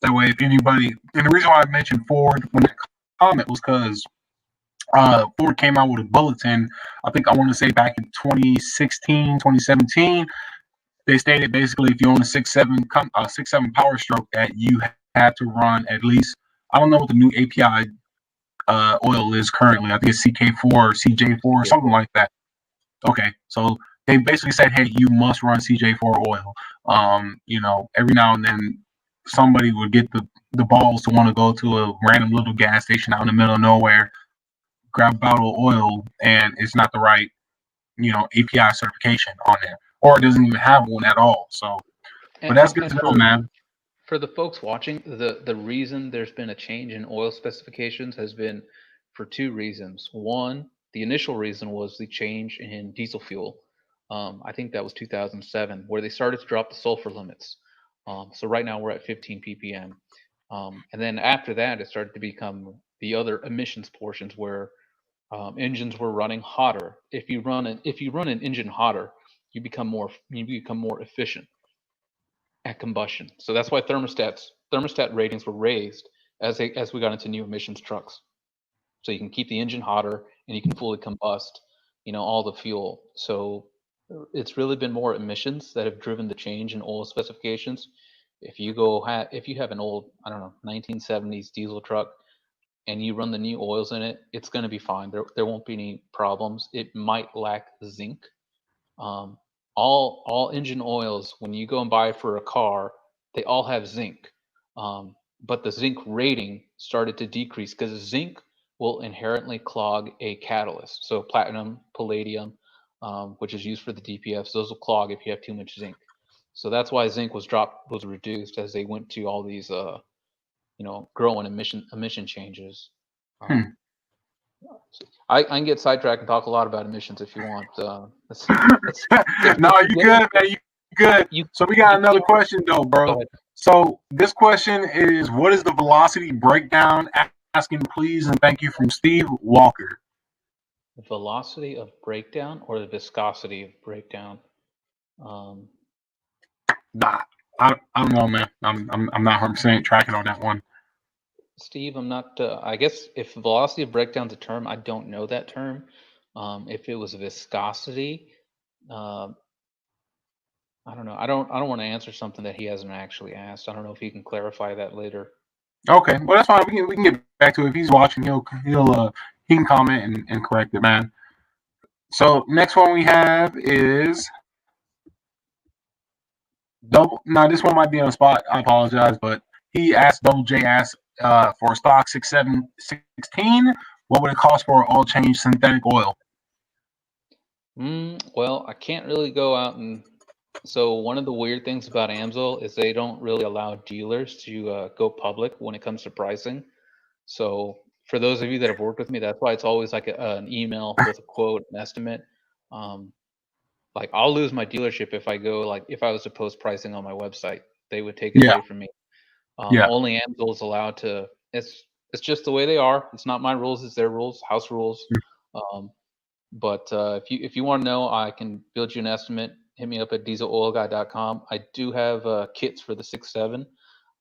that way, if anybody, and the reason why I mentioned Ford when that comment was because Ford came out with a bulletin, I think I want to say back in 2016, 2017. They stated basically if you own a 6.7 Power Stroke that you had to run at least, I don't know what the new API oil is currently. I think it's CK4 or CJ4 or something like that. Okay, so they basically said, hey, you must run CJ4 oil. Every now and then somebody would get the balls to want to go to a random little gas station out in the middle of nowhere, grab a bottle of oil, and it's not the right, API certification on there, or it doesn't even have one at all. So, but that's good and to know, man. for the folks watching, the reason there's been a change in oil specifications has been for two reasons. One, the initial reason was the change in diesel fuel. I think that was 2007, where they started to drop the sulfur limits. So right now we're at 15 ppm. And then after that, it started to become the other emissions portions where engines were running hotter. If you run an engine hotter, you become more efficient at combustion. So that's why thermostat ratings were raised as we got into new emissions trucks. So you can keep the engine hotter and you can fully combust, all the fuel. So it's really been more emissions that have driven the change in oil specifications. If you have an old, I don't know, 1970s diesel truck and you run the new oils in it, it's going to be fine. There won't be any problems. It might lack zinc. Um, all engine oils, when you go and buy for a car, they all have zinc. But the zinc rating started to decrease because zinc will inherently clog a catalyst. So platinum, palladium, which is used for the DPFs, those will clog if you have too much zinc. So that's why zinc was reduced as they went to all these growing emission changes. Hmm. Um, I can get sidetracked and talk a lot about emissions if you want. No, If you you get good, in, man. You good. you So we got you another can't question though, go bro. ahead. So this question is, what is the velocity breakdown? Asking please and thank you from Steve Walker. The velocity of breakdown or the viscosity of breakdown? Um, Nah, I don't know, man. I'm not 100% tracking on that one. Steve, I'm not. I guess if velocity of breakdown's a term, I don't know that term. If it was viscosity, uh, I don't know. I don't want to answer something that he hasn't actually asked. I don't know if he can clarify that later. Okay, well that's fine. We can get back to it. If he's watching, he can comment and correct it, man. So next one we have is double. Now this one might be on the spot. I apologize, but he asked Double J asked for a stock 6716. What would it cost for an all change synthetic oil? Well, I can't really go out and. So one of the weird things about Amsoil is they don't really allow dealers to go public when it comes to pricing. So for those of you that have worked with me, that's why it's always like an email with a quote, an estimate. Um, like I'll lose my dealership if I go like if I was to post pricing on my website, they would take it Yeah, away from me. yeah. Only Amsoil is allowed to. It's just the way they are. It's not my rules. It's their rules, house rules. Um, but if you want to know, I can build you an estimate. Hit me up at dieseloilguy.com. I do have kits for the 6.7.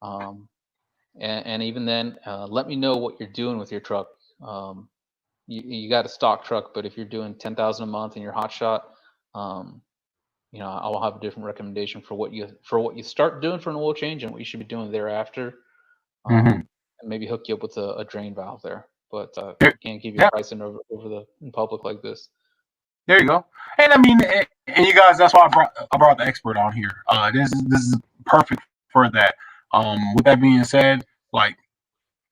Um, and even then, let me know what you're doing with your truck. Um, you got a stock truck, but if you're doing 10,000 a month and you're hot shot, um, I'll have a different recommendation for what you start doing for an oil change and what you should be doing thereafter. Hmm. And maybe hook you up with a drain valve there. But There, can't give you a yeah, pricing in public like this. there you go. And I mean, and you guys, that's why I brought the expert on here. This is perfect for that. With that being said, like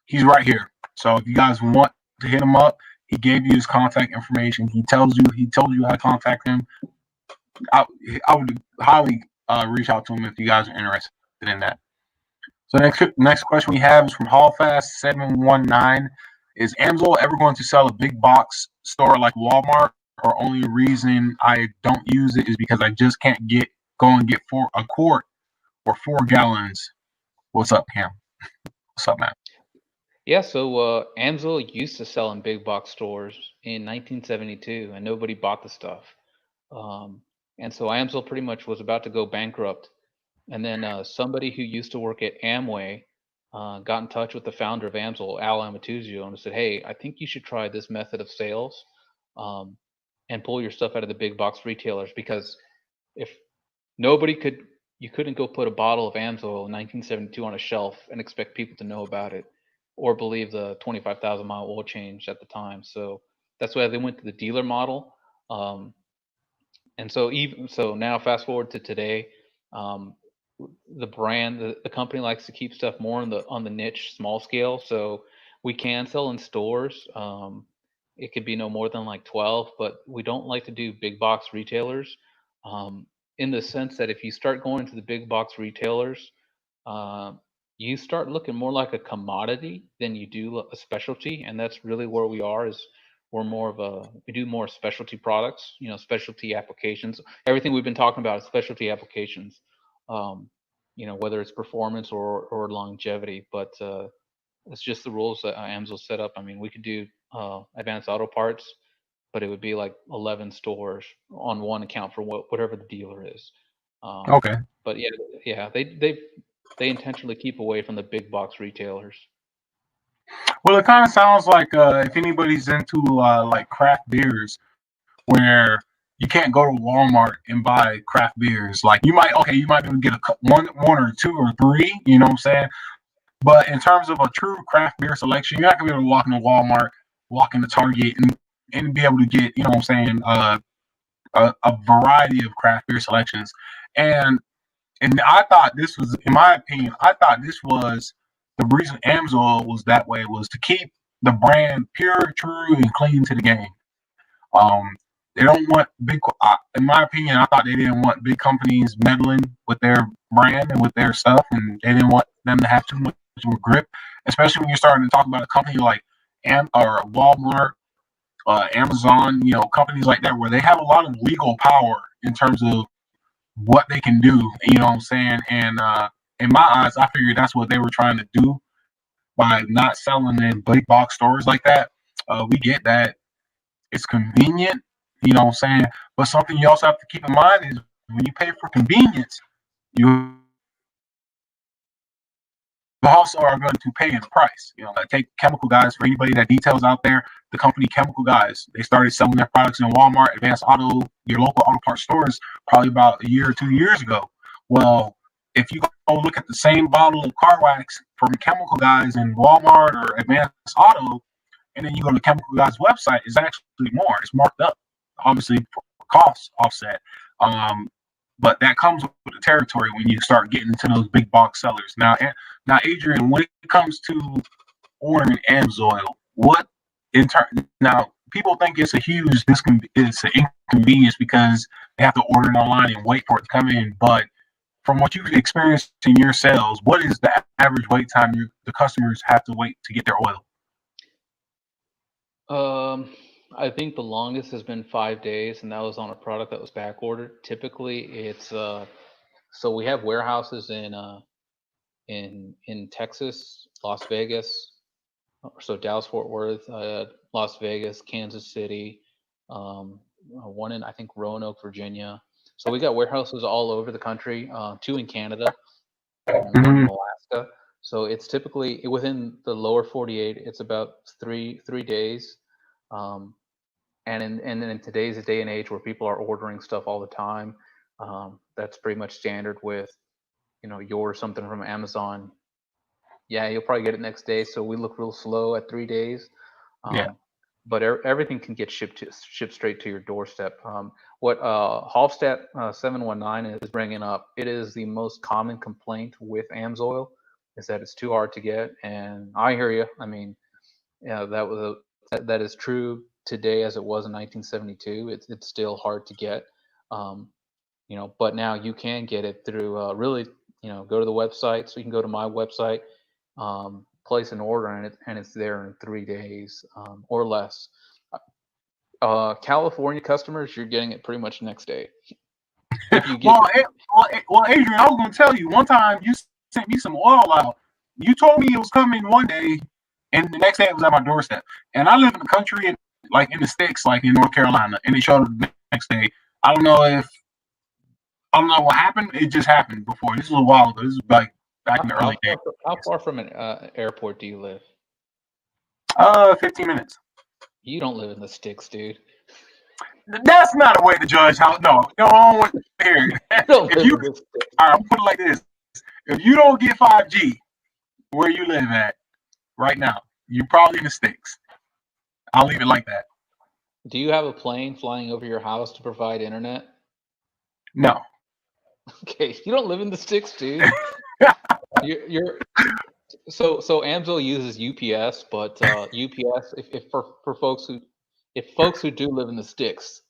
he's right here. So if you guys want to hit him up, he gave you his contact information. He told you how to contact him. I, I would highly reach out to him if you guys are interested in that. So next question we have is from Hallfast719. Is Amsoil ever going to sell a big box store like Walmart? Or only reason I don't use it is because I just can't go and get a quart or 4 gallons. What's up, Cam? What's up, man? Yeah, so Amsoil used to sell in big box stores in 1972, and nobody bought the stuff. Um, and so Amsoil pretty much was about to go bankrupt. And then somebody who used to work at Amway got in touch with the founder of Amsoil, Al Amatuzio, and said, "Hey, I think you should try this method of sales um, and pull your stuff out of the big box retailers because if nobody could, you couldn't go put a bottle of Amsoil in 1972 on a shelf and expect people to know about it or believe the 25,000 mile oil change at the time. So that's why they went to the dealer model. Um, and so even so now fast forward to today, um, the company likes to keep stuff more on the niche small scale. So we can sell in stores. It could be no more than like 12, but we don't like to do big box retailers um, in the sense that if you start going to the big box retailers, uh, you start looking more like a commodity than you do a specialty, and that's really where we are. Is we do more specialty products, specialty applications. Everything we've been talking about is specialty applications. Um, whether it's performance or longevity, but it's just the rules that Amsoil set up. I mean, we could do advanced auto parts, but it would be like 11 stores on one account for whatever the dealer is. Um, Okay. but yeah, they intentionally keep away from the big box retailers. Well, it kind of sounds like if anybody's into like craft beers, where you can't go to Walmart and buy craft beers. Like you might be able to get one or two or three. You know what I'm saying? But in terms of a true craft beer selection, you're not gonna be able to walk into Walmart, walk into Target, and be able to get, you know what I'm saying, a variety of craft beer selections. And and I thought this was, in my opinion, I thought this was the reason Amsoil was that way was to keep the brand pure, true, and clean to the game. Um, they don't want in my opinion, I thought they didn't want big companies meddling with their brand and with their stuff, and they didn't want them to have too much of a grip, especially when you're starting to talk about a company like or Walmart, Amazon, companies like that, where they have a lot of legal power in terms of what they can do. You know what I'm saying? And in my eyes, I figured that's what they were trying to do by not selling in big box stores like that. We get that it's convenient, you know what I'm saying? But something you also have to keep in mind is when you pay for convenience, you also are going to pay in a price. Like take Chemical Guys, for anybody that details out there, the company Chemical Guys, they started selling their products in Walmart, Advanced Auto, your local auto parts stores, probably about a year or 2 years ago. Well, if you go look at the same bottle of car wax from Chemical Guys in Walmart or Advanced Auto, and then you go to Chemical Guy's website, it's actually more. It's marked up, obviously, for cost offset. Um, but that comes with the territory when you start getting into those big box sellers. Now, Adrian, when it comes to ordering Amsoil, what in turn now people think it's a huge it's an inconvenience because they have to order it online and wait for it to come in. But from what you've experienced in your sales, what is the average wait time the customers have to wait to get their oil? Um, I think the longest has been 5 days, and that was on a product that was back ordered. Typically, it's so we have warehouses in Texas, Las Vegas, so Dallas Fort Worth, Las Vegas, Kansas City, one in I think Roanoke, Virginia. So we got warehouses all over the country, two in Canada, one in Mhm. Alaska. So it's typically within the lower 48. It's about three days. Um, and in today's day and age where people are ordering stuff all the time, That's pretty much standard with, you order something from Amazon. Yeah, you'll probably get it next day. So we look real slow at 3 days. Yeah. Um, but everything can get shipped straight to your doorstep. What Hofstad 719 is bringing up, it is the most common complaint with Amsoil is that it's too hard to get. And I hear you. I mean, yeah, that is true today as it was in 1972. It's still hard to get. Um, but now you can get it through really, go to the website. So you can go to my website, place an order, and it's there in 3 days or less. California customers, you're getting it pretty much next day. If you get Well, Adrian, I was going to tell you one time you sent me some oil out. You told me it was coming one day, and the next day it was at my doorstep. And I live in the country, like in the sticks, like in North Carolina, and it showed up the next day. I don't know what happened. It just happened before. This was a while ago. This is like back in the early days. how far from an airport do you live? 15 minutes. You don't live in the sticks, dude. That's not a way to judge how. No, I don't want to hear it. Don't If live you, in the sticks. all right, I'll put it like this: if you don't get 5G where you live at right now, you're probably in the sticks. I'll leave it like that. Do you have a plane flying over your house to provide internet? No. Okay, you don't live in the sticks, dude. You're so Amsoil uses UPS, but UPS if for folks who do live in the sticks,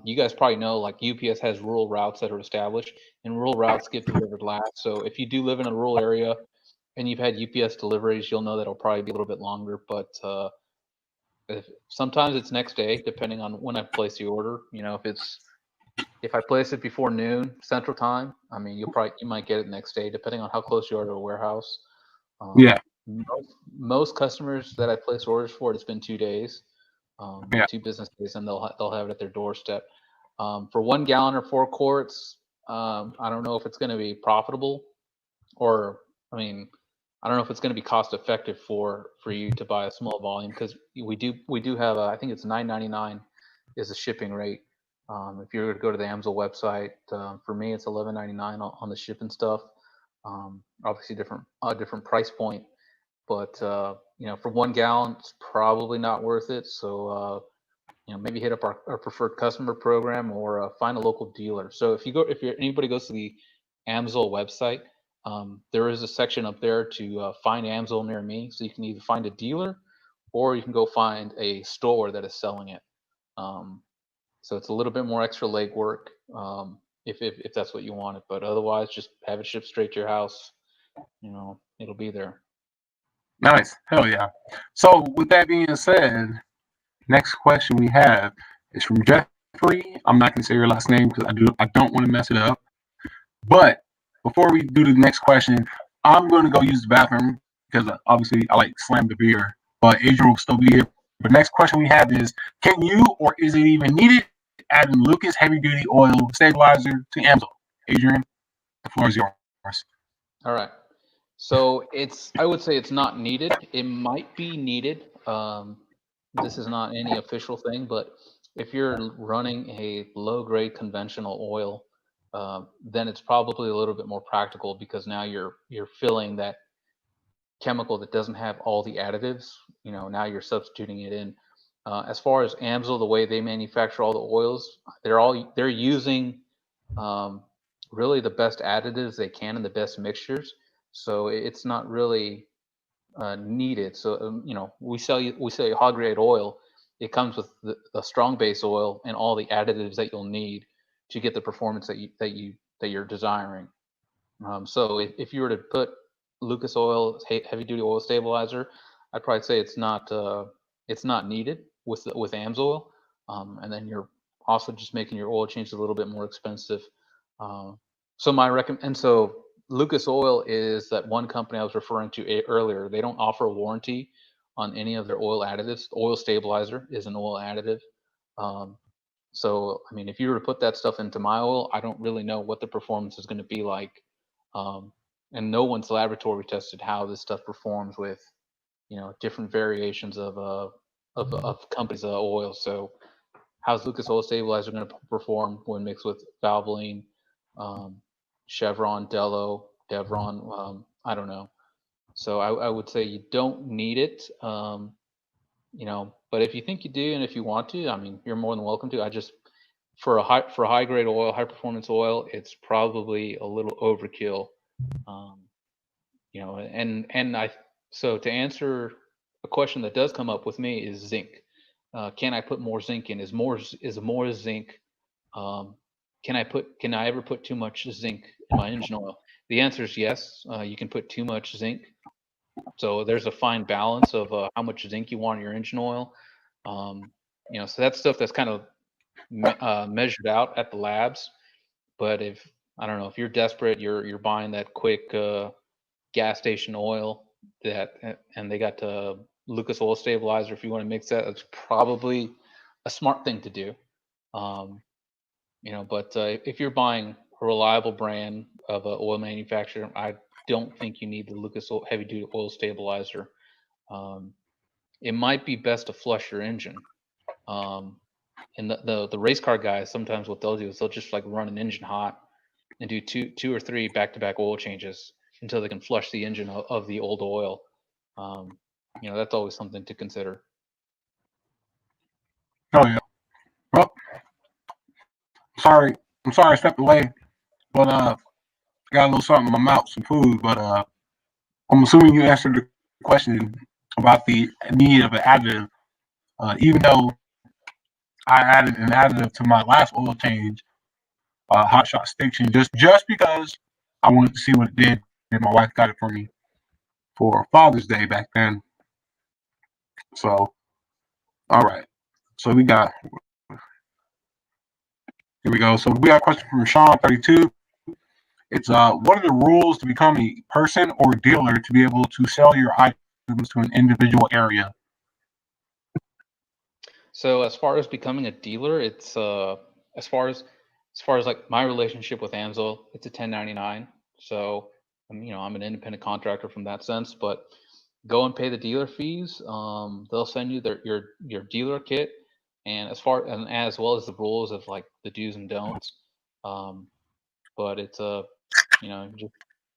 you guys probably know like UPS has rural routes that are established, and rural routes get delivered last. So if you do live in a rural area and you've had UPS deliveries, you'll know that it'll probably be a little bit longer. But sometimes it's next day, depending on when I place the order. If I place it before noon Central Time, I mean you might get it next day, depending on how close you are to a warehouse. Yeah. Most customers that I place orders for, it's been 2 days, Yeah. 2 business days, and they'll have it at their doorstep. For 1 gallon or 4 quarts, I don't know if it's going to be profitable, or I mean, I don't know if it's going to be cost effective for you to buy a small volume, because we do have I think it's $9.99 is the shipping rate. If you were to go to the Amazon website, for me it's $11.99 on the shipping stuff. Obviously different price point, but for 1 gallon, it's probably not worth it. So maybe hit up our preferred customer program, or find a local dealer. So if anybody goes to the Amsoil website, there is a section up there to find Amsoil near me. So you can either find a dealer, or you can go find a store that is selling it. So it's a little bit more extra legwork, if that's what you wanted. But otherwise, just have it shipped straight to your house. It'll be there. Nice. Hell yeah. So with that being said, next question we have is from Jeffrey. I'm not gonna say your last name because I don't want to mess it up. But before we do the next question, I'm gonna go use the bathroom because obviously I like slam the beer. But Adrian will still be here. But next question we have is: can you, or is it even needed, adding Lucas Heavy Duty Oil Stabilizer to Amsoil? Adrian, the floor is yours. All right. So I would say it's not needed. It might be needed. This is not any official thing, but if you're running a low grade conventional oil, then it's probably a little bit more practical, because now you're filling that chemical that doesn't have all the additives. Now you're substituting it in. As far as Amsoil, the way they manufacture all the oils, they're using really the best additives they can and the best mixtures. So it's not really needed. So we sell you hog grade oil. It comes with the strong base oil and all the additives that you'll need to get the performance that you're desiring. So if you were to put Lucas Oil heavy duty oil stabilizer, I'd probably say it's not needed with Amsoil, and then you're also just making your oil change a little bit more expensive. Uh, so Lucas Oil is that one company I was referring to earlier. They don't offer a warranty on any of their oil additives. Oil stabilizer is an oil additive. Um, so, I mean, if you were to put that stuff into my oil, I don't really know what the performance is going to be like. Um, and no one's laboratory tested how this stuff performs with, different variations of companies' oil. So, how's Lucas Oil Stabilizer going to perform when mixed with Valvoline Chevron, Delo, Devron. I don't know. So I would say you don't need it. But if you think you do and if you want to, I mean, you're more than welcome to. I just for a high grade oil, high performance oil, it's probably a little overkill. Um, and I so to answer a question that does come up with me is zinc. Can I put more zinc in? Is more zinc? Um, can I ever put too much zinc in my engine oil? The answer is yes. You can put too much zinc. So there's a fine balance of how much zinc you want in your engine oil. So that's stuff that's kind of measured out at the labs. But if I don't know if you're desperate, you're buying that quick gas station oil and they got Lucas oil stabilizer. If you want to mix that, that's probably a smart thing to do. Um, but if you're buying a reliable brand of an oil manufacturer, I don't think you need the Lucas heavy duty oil stabilizer. Um, it might be best to flush your engine. Um, and the race car guys sometimes what they'll do is they'll just like run an engine hot and do two or three back to back oil changes until they can flush the engine of the old oil. Um, that's always something to consider. Oh yeah. Well, sorry. I'm sorry I stepped away, but I got a little something in my mouth, some food. But I'm assuming you answered the question about the need of an additive. Even though I added an additive to my last oil change, hot shot stiction, just because I wanted to see what it did, and my wife got it for me for Father's Day back then. So, all right. So here we go. So we got a question from Sean32. It's what are the rules to become a person or dealer to be able to sell your items to an individual area? So as far as becoming a dealer, it's as far as like my relationship with Amsoil, it's a 1099. So I'm an independent contractor from that sense, but go and pay the dealer fees. They'll send you your dealer kit, and as well as the rules of like the do's and don'ts. Um, but it's just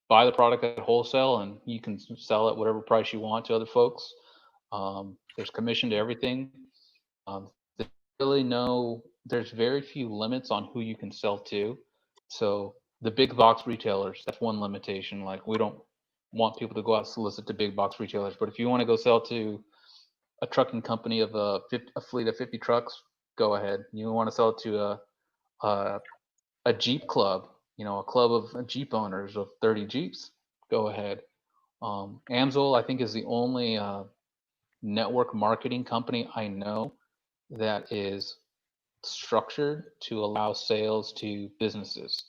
buy the product at wholesale, and you can sell it whatever price you want to other folks. There's commission to everything. There's really there's very few limits on who you can sell to. So the big box retailers, that's one limitation. Like we don't want people to go out and solicit to big box retailers. But if you want to go sell to a trucking company of a fleet of 50 trucks, go ahead. You want to sell it to a Jeep club, a club of Jeep owners of 30 Jeeps, go ahead. Amsoil, I think, is the only network marketing company I know that is structured to allow sales to businesses.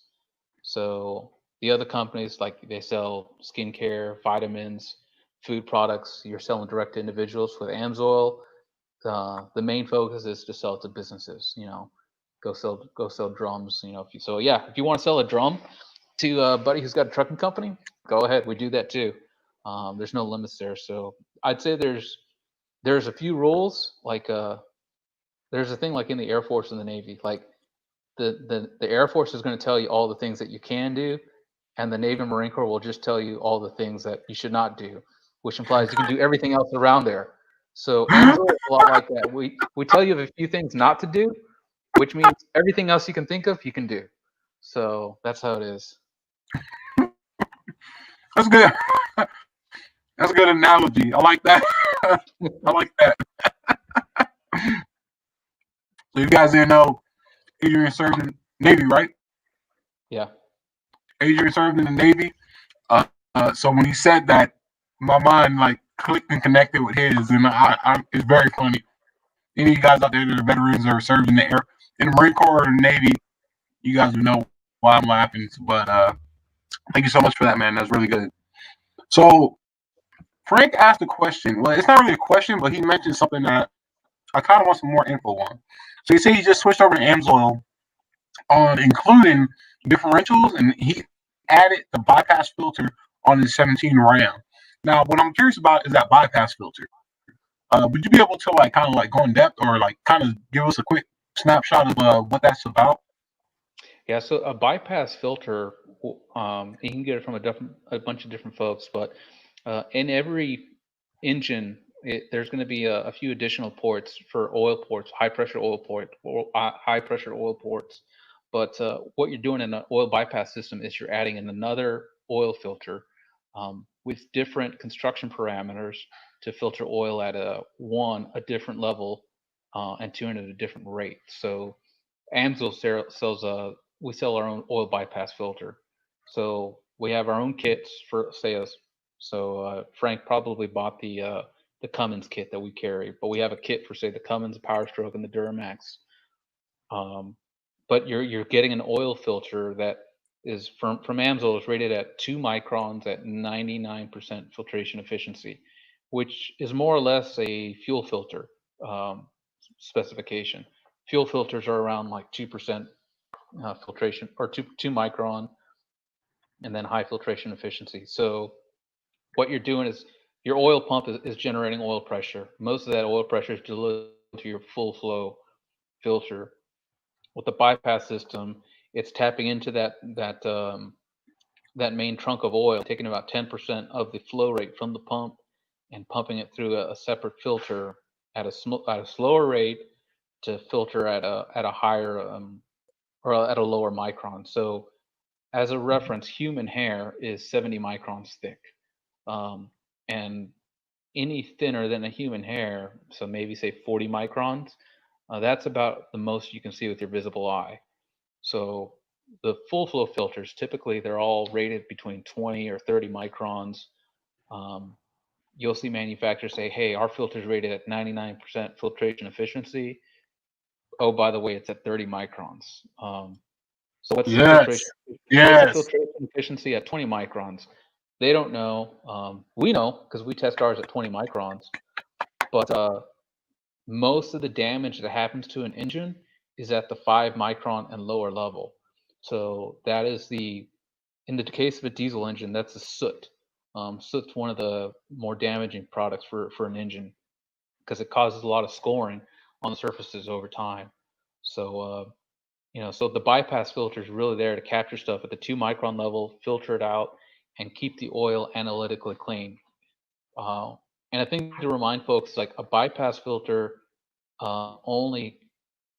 So the other companies, like they sell skincare, vitamins, food products, you're selling direct to individuals. With Amsoil, the main focus is to sell to businesses. Go sell drums. If you want to sell a drum to a buddy who's got a trucking company, go ahead. We do that too. There's no limits there. So I'd say there's a few rules. Like there's a thing like in the Air Force and the Navy. Like the Air Force is going to tell you all the things that you can do, and the Navy and Marine Corps will just tell you all the things that you should not do, which implies you can do everything else around there. So Amsoil is a lot like that. We tell you of a few things not to do, which means everything else you can think of, you can do. So that's how it is. That's good. That's a good analogy. I like that. I like that. So you guys didn't know Adrian served in the Navy, right? Yeah. Adrian served in the Navy. So when he said that, my mind like clicked and connected with his, and it's very funny. Any of you guys out there that are veterans or served in in the Marine Corps or the Navy, you guys would know why I'm laughing. But thank you so much for that, man. That's really good. So Frank asked a question. Well, it's not really a question, but he mentioned something that I kind of want some more info on. So he said he just switched over to Amsoil on including differentials, and he added the bypass filter on his 17 Ram. Now, what I'm curious about is that bypass filter. Would you be able to like kind of like go in depth or like kind of give us a quick snapshot of what that's about? Yeah, so a bypass filter, you can get it from a bunch of different folks, but in every engine, there's going to be a few additional ports for oil ports, high pressure oil port, or high pressure oil ports. But what you're doing in an oil bypass system is you're adding in another oil filter with different construction parameters to filter oil at a different level, and two, at a different rate. So sells we sell our own oil bypass filter. So we have our own kits for sales. So Frank probably bought the Cummins kit that we carry, but we have a kit for say the Cummins, Power Stroke, and the Duramax. Um, but you're getting an oil filter that is from Amsoil is rated at 2 microns at 99% filtration efficiency, which is more or less a fuel filter um, specification. Fuel filters are around like 2% filtration, or two micron, and then high filtration efficiency. So what you're doing is your oil pump is generating oil pressure. Most of that oil pressure is delivered to your full flow filter. With the bypass system, it's tapping into that main trunk of oil, taking about 10% of the flow rate from the pump and pumping it through a separate filter at a slower rate to filter at a higher or at a lower micron. So as a reference, human hair is 70 microns thick. And any thinner than a human hair, so maybe say 40 microns, that's about the most you can see with your visible eye. So the full flow filters, typically they're all rated between 20 or 30 microns. Um, you'll see manufacturers say, hey, our filter is rated at 99% filtration efficiency. Oh, by the way, it's at 30 microns. So what's the filtration? Yes. What's the Yes. filtration efficiency at 20 microns? They don't know. We know because we test ours at 20 microns. But most of the damage that happens to an engine is at the 5 micron and lower level. So that is in the case of a diesel engine, that's the soot. Soot's one of the more damaging products for an engine because it causes a lot of scoring on the surfaces over time. So so the bypass filter is really there to capture stuff at the 2 micron level, filter it out, and keep the oil analytically clean. Uh, and I think to remind folks, like a bypass filter only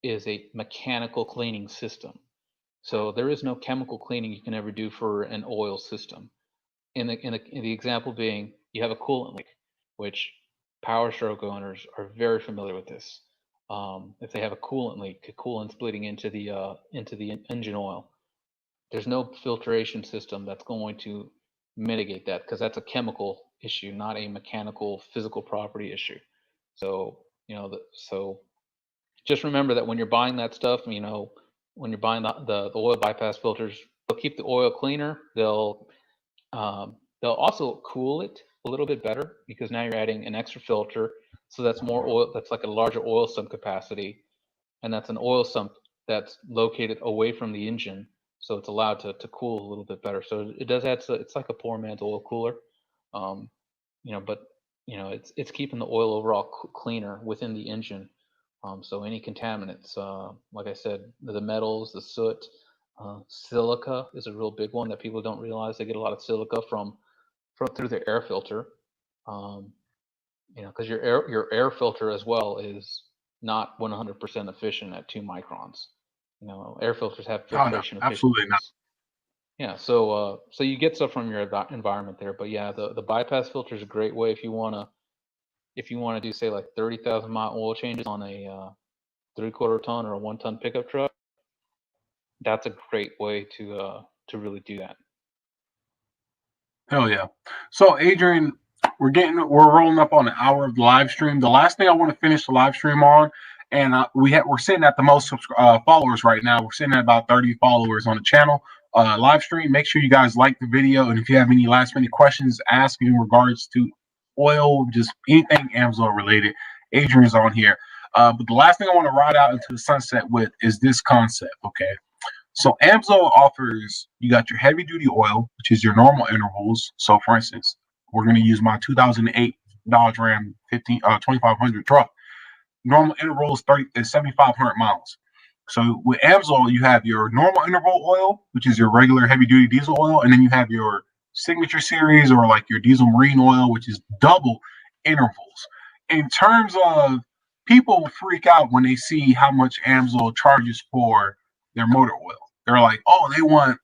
is a mechanical cleaning system. So there is no chemical cleaning you can ever do for an oil system. In the example being, you have a coolant leak, which Power Stroke owners are very familiar with this. If they have a coolant leak, coolant's bleeding into the engine oil. There's no filtration system that's going to mitigate that because that's a chemical issue, not a mechanical physical property issue. So so just remember that when you're buying that stuff, when you're buying the oil bypass filters, they'll keep the oil cleaner. They'll also cool it a little bit better because now you're adding an extra filter. So that's more oil. That's like a larger oil sump capacity, and that's an oil sump that's located away from the engine, so it's allowed to cool a little bit better. So it does add. So it's like a poor man's oil cooler, um, but it's keeping the oil overall cleaner within the engine. So any contaminants, like I said, the metals, the soot, silica is a real big one that people don't realize. They get a lot of silica from through the air filter. Um, because your air filter as well is not 100% efficient at 2 microns. Air filters have Oh, no, filtration absolutely not. efficiencies. Yeah, so you get stuff from your environment there, but yeah, the bypass filter is a great way if you want to do say like 30,000 mile oil changes on a 3/4 ton or a 1 ton pickup truck. That's a great way to really do that. Hell yeah. So Adrian, we're rolling up on an hour of the live stream. The last thing I want to finish the live stream on, and we're sitting at the most followers right now. We're sitting at about 30 followers on the channel. Live stream. Make sure you guys like the video, and if you have any last minute questions, ask in regards to oil, just anything Amsoil related. Adrian's on here. But the last thing I want to ride out into the sunset with is this concept. Okay. So Amsoil offers, you got your heavy duty oil, which is your normal intervals. So for instance, we're going to use my 2008 Dodge Ram 2500 truck. Normal intervals 30 is 7,500 miles. So with Amsoil, you have your normal interval oil, which is your regular heavy duty diesel oil, and then you have your signature series or like your diesel marine oil, which is double intervals. In terms of, people freak out when they see how much Amsoil charges for their motor oil. They're like, oh, they want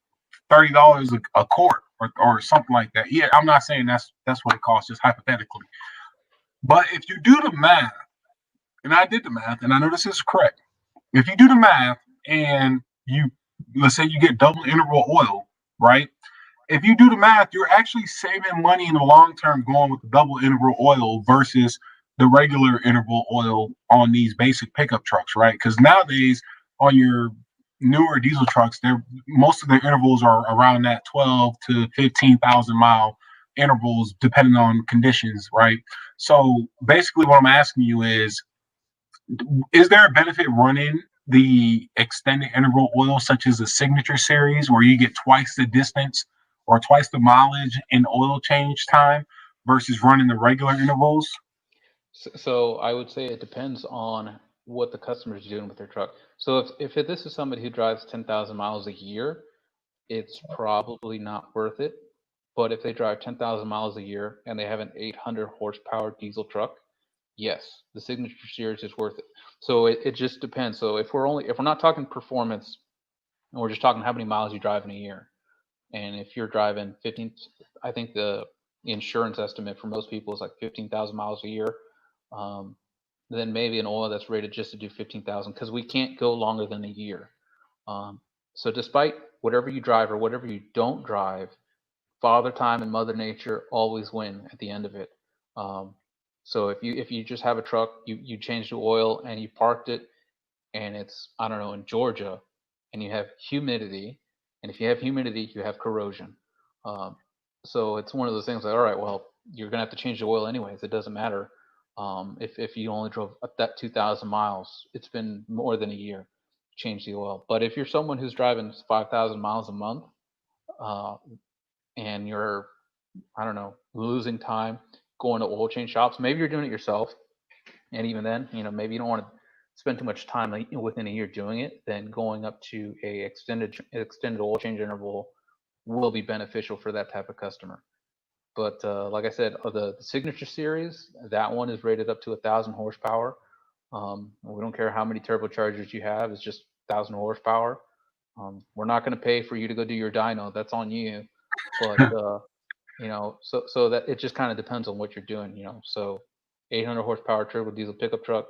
$30 a quart or something like that. Yeah, I'm not saying that's what it costs, just hypothetically. But if you do the math, and I did the math, and I know this is correct. If you do the math and you, let's say you get double interval oil, right? If you do the math, you're actually saving money in the long term going with the double interval oil versus the regular interval oil on these basic pickup trucks, right? Because nowadays on your newer diesel trucks, they're most of their intervals are around that 12 to 15,000 mile intervals, depending on conditions, right? So basically, what I'm asking you is there a benefit running the extended interval oil, such as the signature series, where you get twice the distance or twice the mileage in oil change time versus running the regular intervals? So I would say it depends on what the customer is doing with their truck. So if this is somebody who drives 10,000 miles a year, it's probably not worth it. But if they drive 10,000 miles a year and they have an 800 horsepower diesel truck, yes, the signature series is worth it. So it just depends. So if we're not talking performance and we're just talking how many miles you drive in a year, and if you're driving 15, I think the insurance estimate for most people is like 15,000 miles a year. Um, then maybe an oil that's rated just to do 15,000, because we can't go longer than a year. Um, so despite whatever you drive or whatever you don't drive, Father Time and Mother Nature always win at the end of it. Um, so if you just have a truck, you change the oil and you parked it, and it's, I don't know, in Georgia, and you have humidity, and if you have humidity, you have corrosion. Um, so it's one of those things like, all right, well, you're gonna have to change the oil anyways. It doesn't matter. If you only drove up that 2,000 miles, it's been more than a year. Change the oil. But if you're someone who's driving 5,000 miles a month, uh, and you're, I don't know, losing time going to oil change shops, maybe you're doing it yourself, and even then, maybe you don't want to spend too much time within a year doing it. Then going up to a extended oil change interval will be beneficial for that type of customer. But like I said, the signature series, that one is rated up to 1,000 horsepower. We don't care how many turbochargers you have; it's just 1,000 horsepower. We're not going to pay for you to go do your dyno. That's on you. But so that it just kind of depends on what you're doing. So 800 horsepower turbo diesel pickup truck,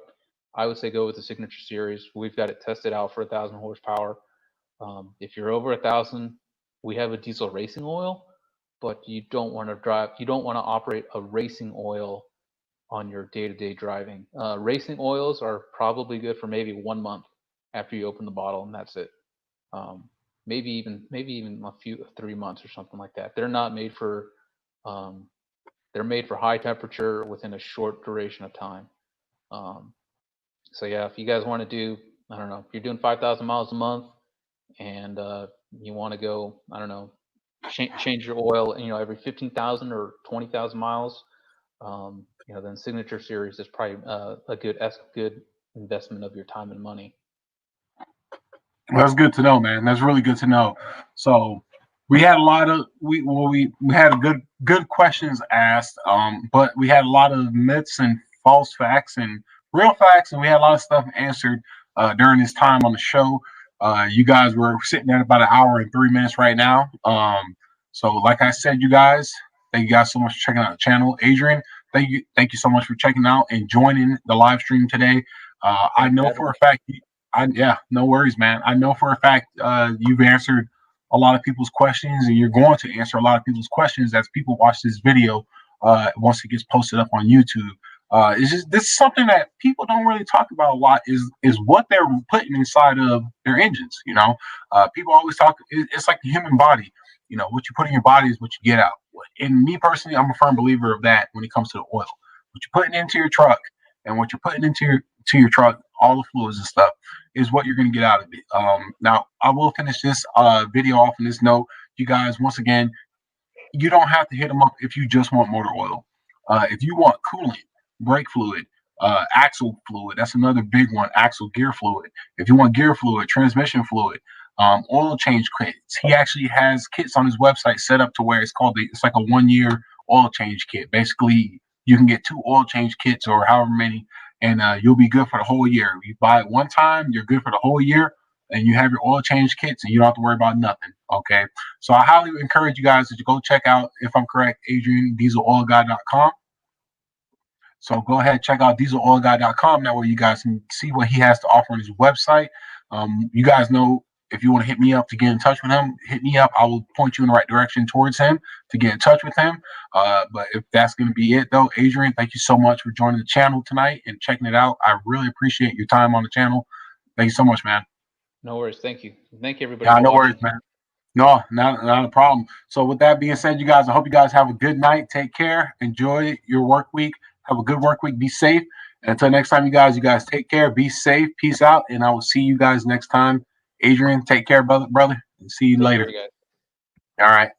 I would say go with the signature series. We've got it tested out for 1,000 horsepower. If you're over 1,000, we have a diesel racing oil, but you don't want to operate a racing oil on your day-to-day driving. Racing oils are probably good for maybe 1 month after you open the bottle, and that's it. Um, maybe even a few 3 months or something like that. They're not made for um, they're made for high temperature within a short duration of time. Um, so yeah, if you guys want to do, I don't know, if you're doing 5,000 miles a month and you want to go, I don't know, change your oil, every 15,000 or 20,000 miles, then Signature Series is probably a good investment of your time and money. That's good to know, man. That's really good to know. So we had a lot of we had a good questions asked, but we had a lot of myths and false facts and real facts, and we had a lot of stuff answered during this time on the show. You guys were sitting at about an hour and 3 minutes right now. So like I said, you guys, thank you guys so much for checking out the channel. Adrian, thank you so much for checking out and joining the live stream today. I know for a fact. Yeah, no worries, man. I know for a fact you've answered a lot of people's questions, and you're going to answer a lot of people's questions as people watch this video once it gets posted up on YouTube. It's just this is something that people don't really talk about a lot. Is what they're putting inside of their engines. People always talk. It's like the human body. What you put in your body is what you get out. And me personally, I'm a firm believer of that when it comes to the oil. What you're putting into your truck and what you're putting into your truck, all the fluids and stuff, is what you're going to get out of it. Now, I will finish this video off on this note. You guys, once again, you don't have to hit them up if you just want motor oil. If you want coolant, brake fluid, Axle fluid, that's another big one. Axle gear fluid. If you want gear fluid, transmission fluid, oil change kits. He actually has kits on his website set up to where it's like a 1 year oil change kit. Basically, you can get 2 oil change kits or however many, and you'll be good for the whole year. You buy it one time, you're good for the whole year, and you have your oil change kits, and you don't have to worry about nothing. Okay, so I highly encourage you guys to go check out, if I'm correct, AdrianDieselOilGuy.com. So go ahead, check out dieseloilguy.com. That way you guys can see what he has to offer on his website. You guys know, if you want to hit me up to get in touch with him, hit me up. I will point you in the right direction towards him to get in touch with him. But if that's going to be it, though, Adrian, thank you so much for joining the channel tonight and checking it out. I really appreciate your time on the channel. Thank you so much, man. No worries. Thank you. Thank you, everybody, Yeah, for no watching. worries, man. No, not a problem. So with that being said, you guys, I hope you guys have a good night. Take care. Enjoy your work week. Have a good work week. Be safe. And until next time, you guys take care. Be safe. Peace out. And I will see you guys next time. Adrian, take care, brother. And see you later. Take care, guys. All right.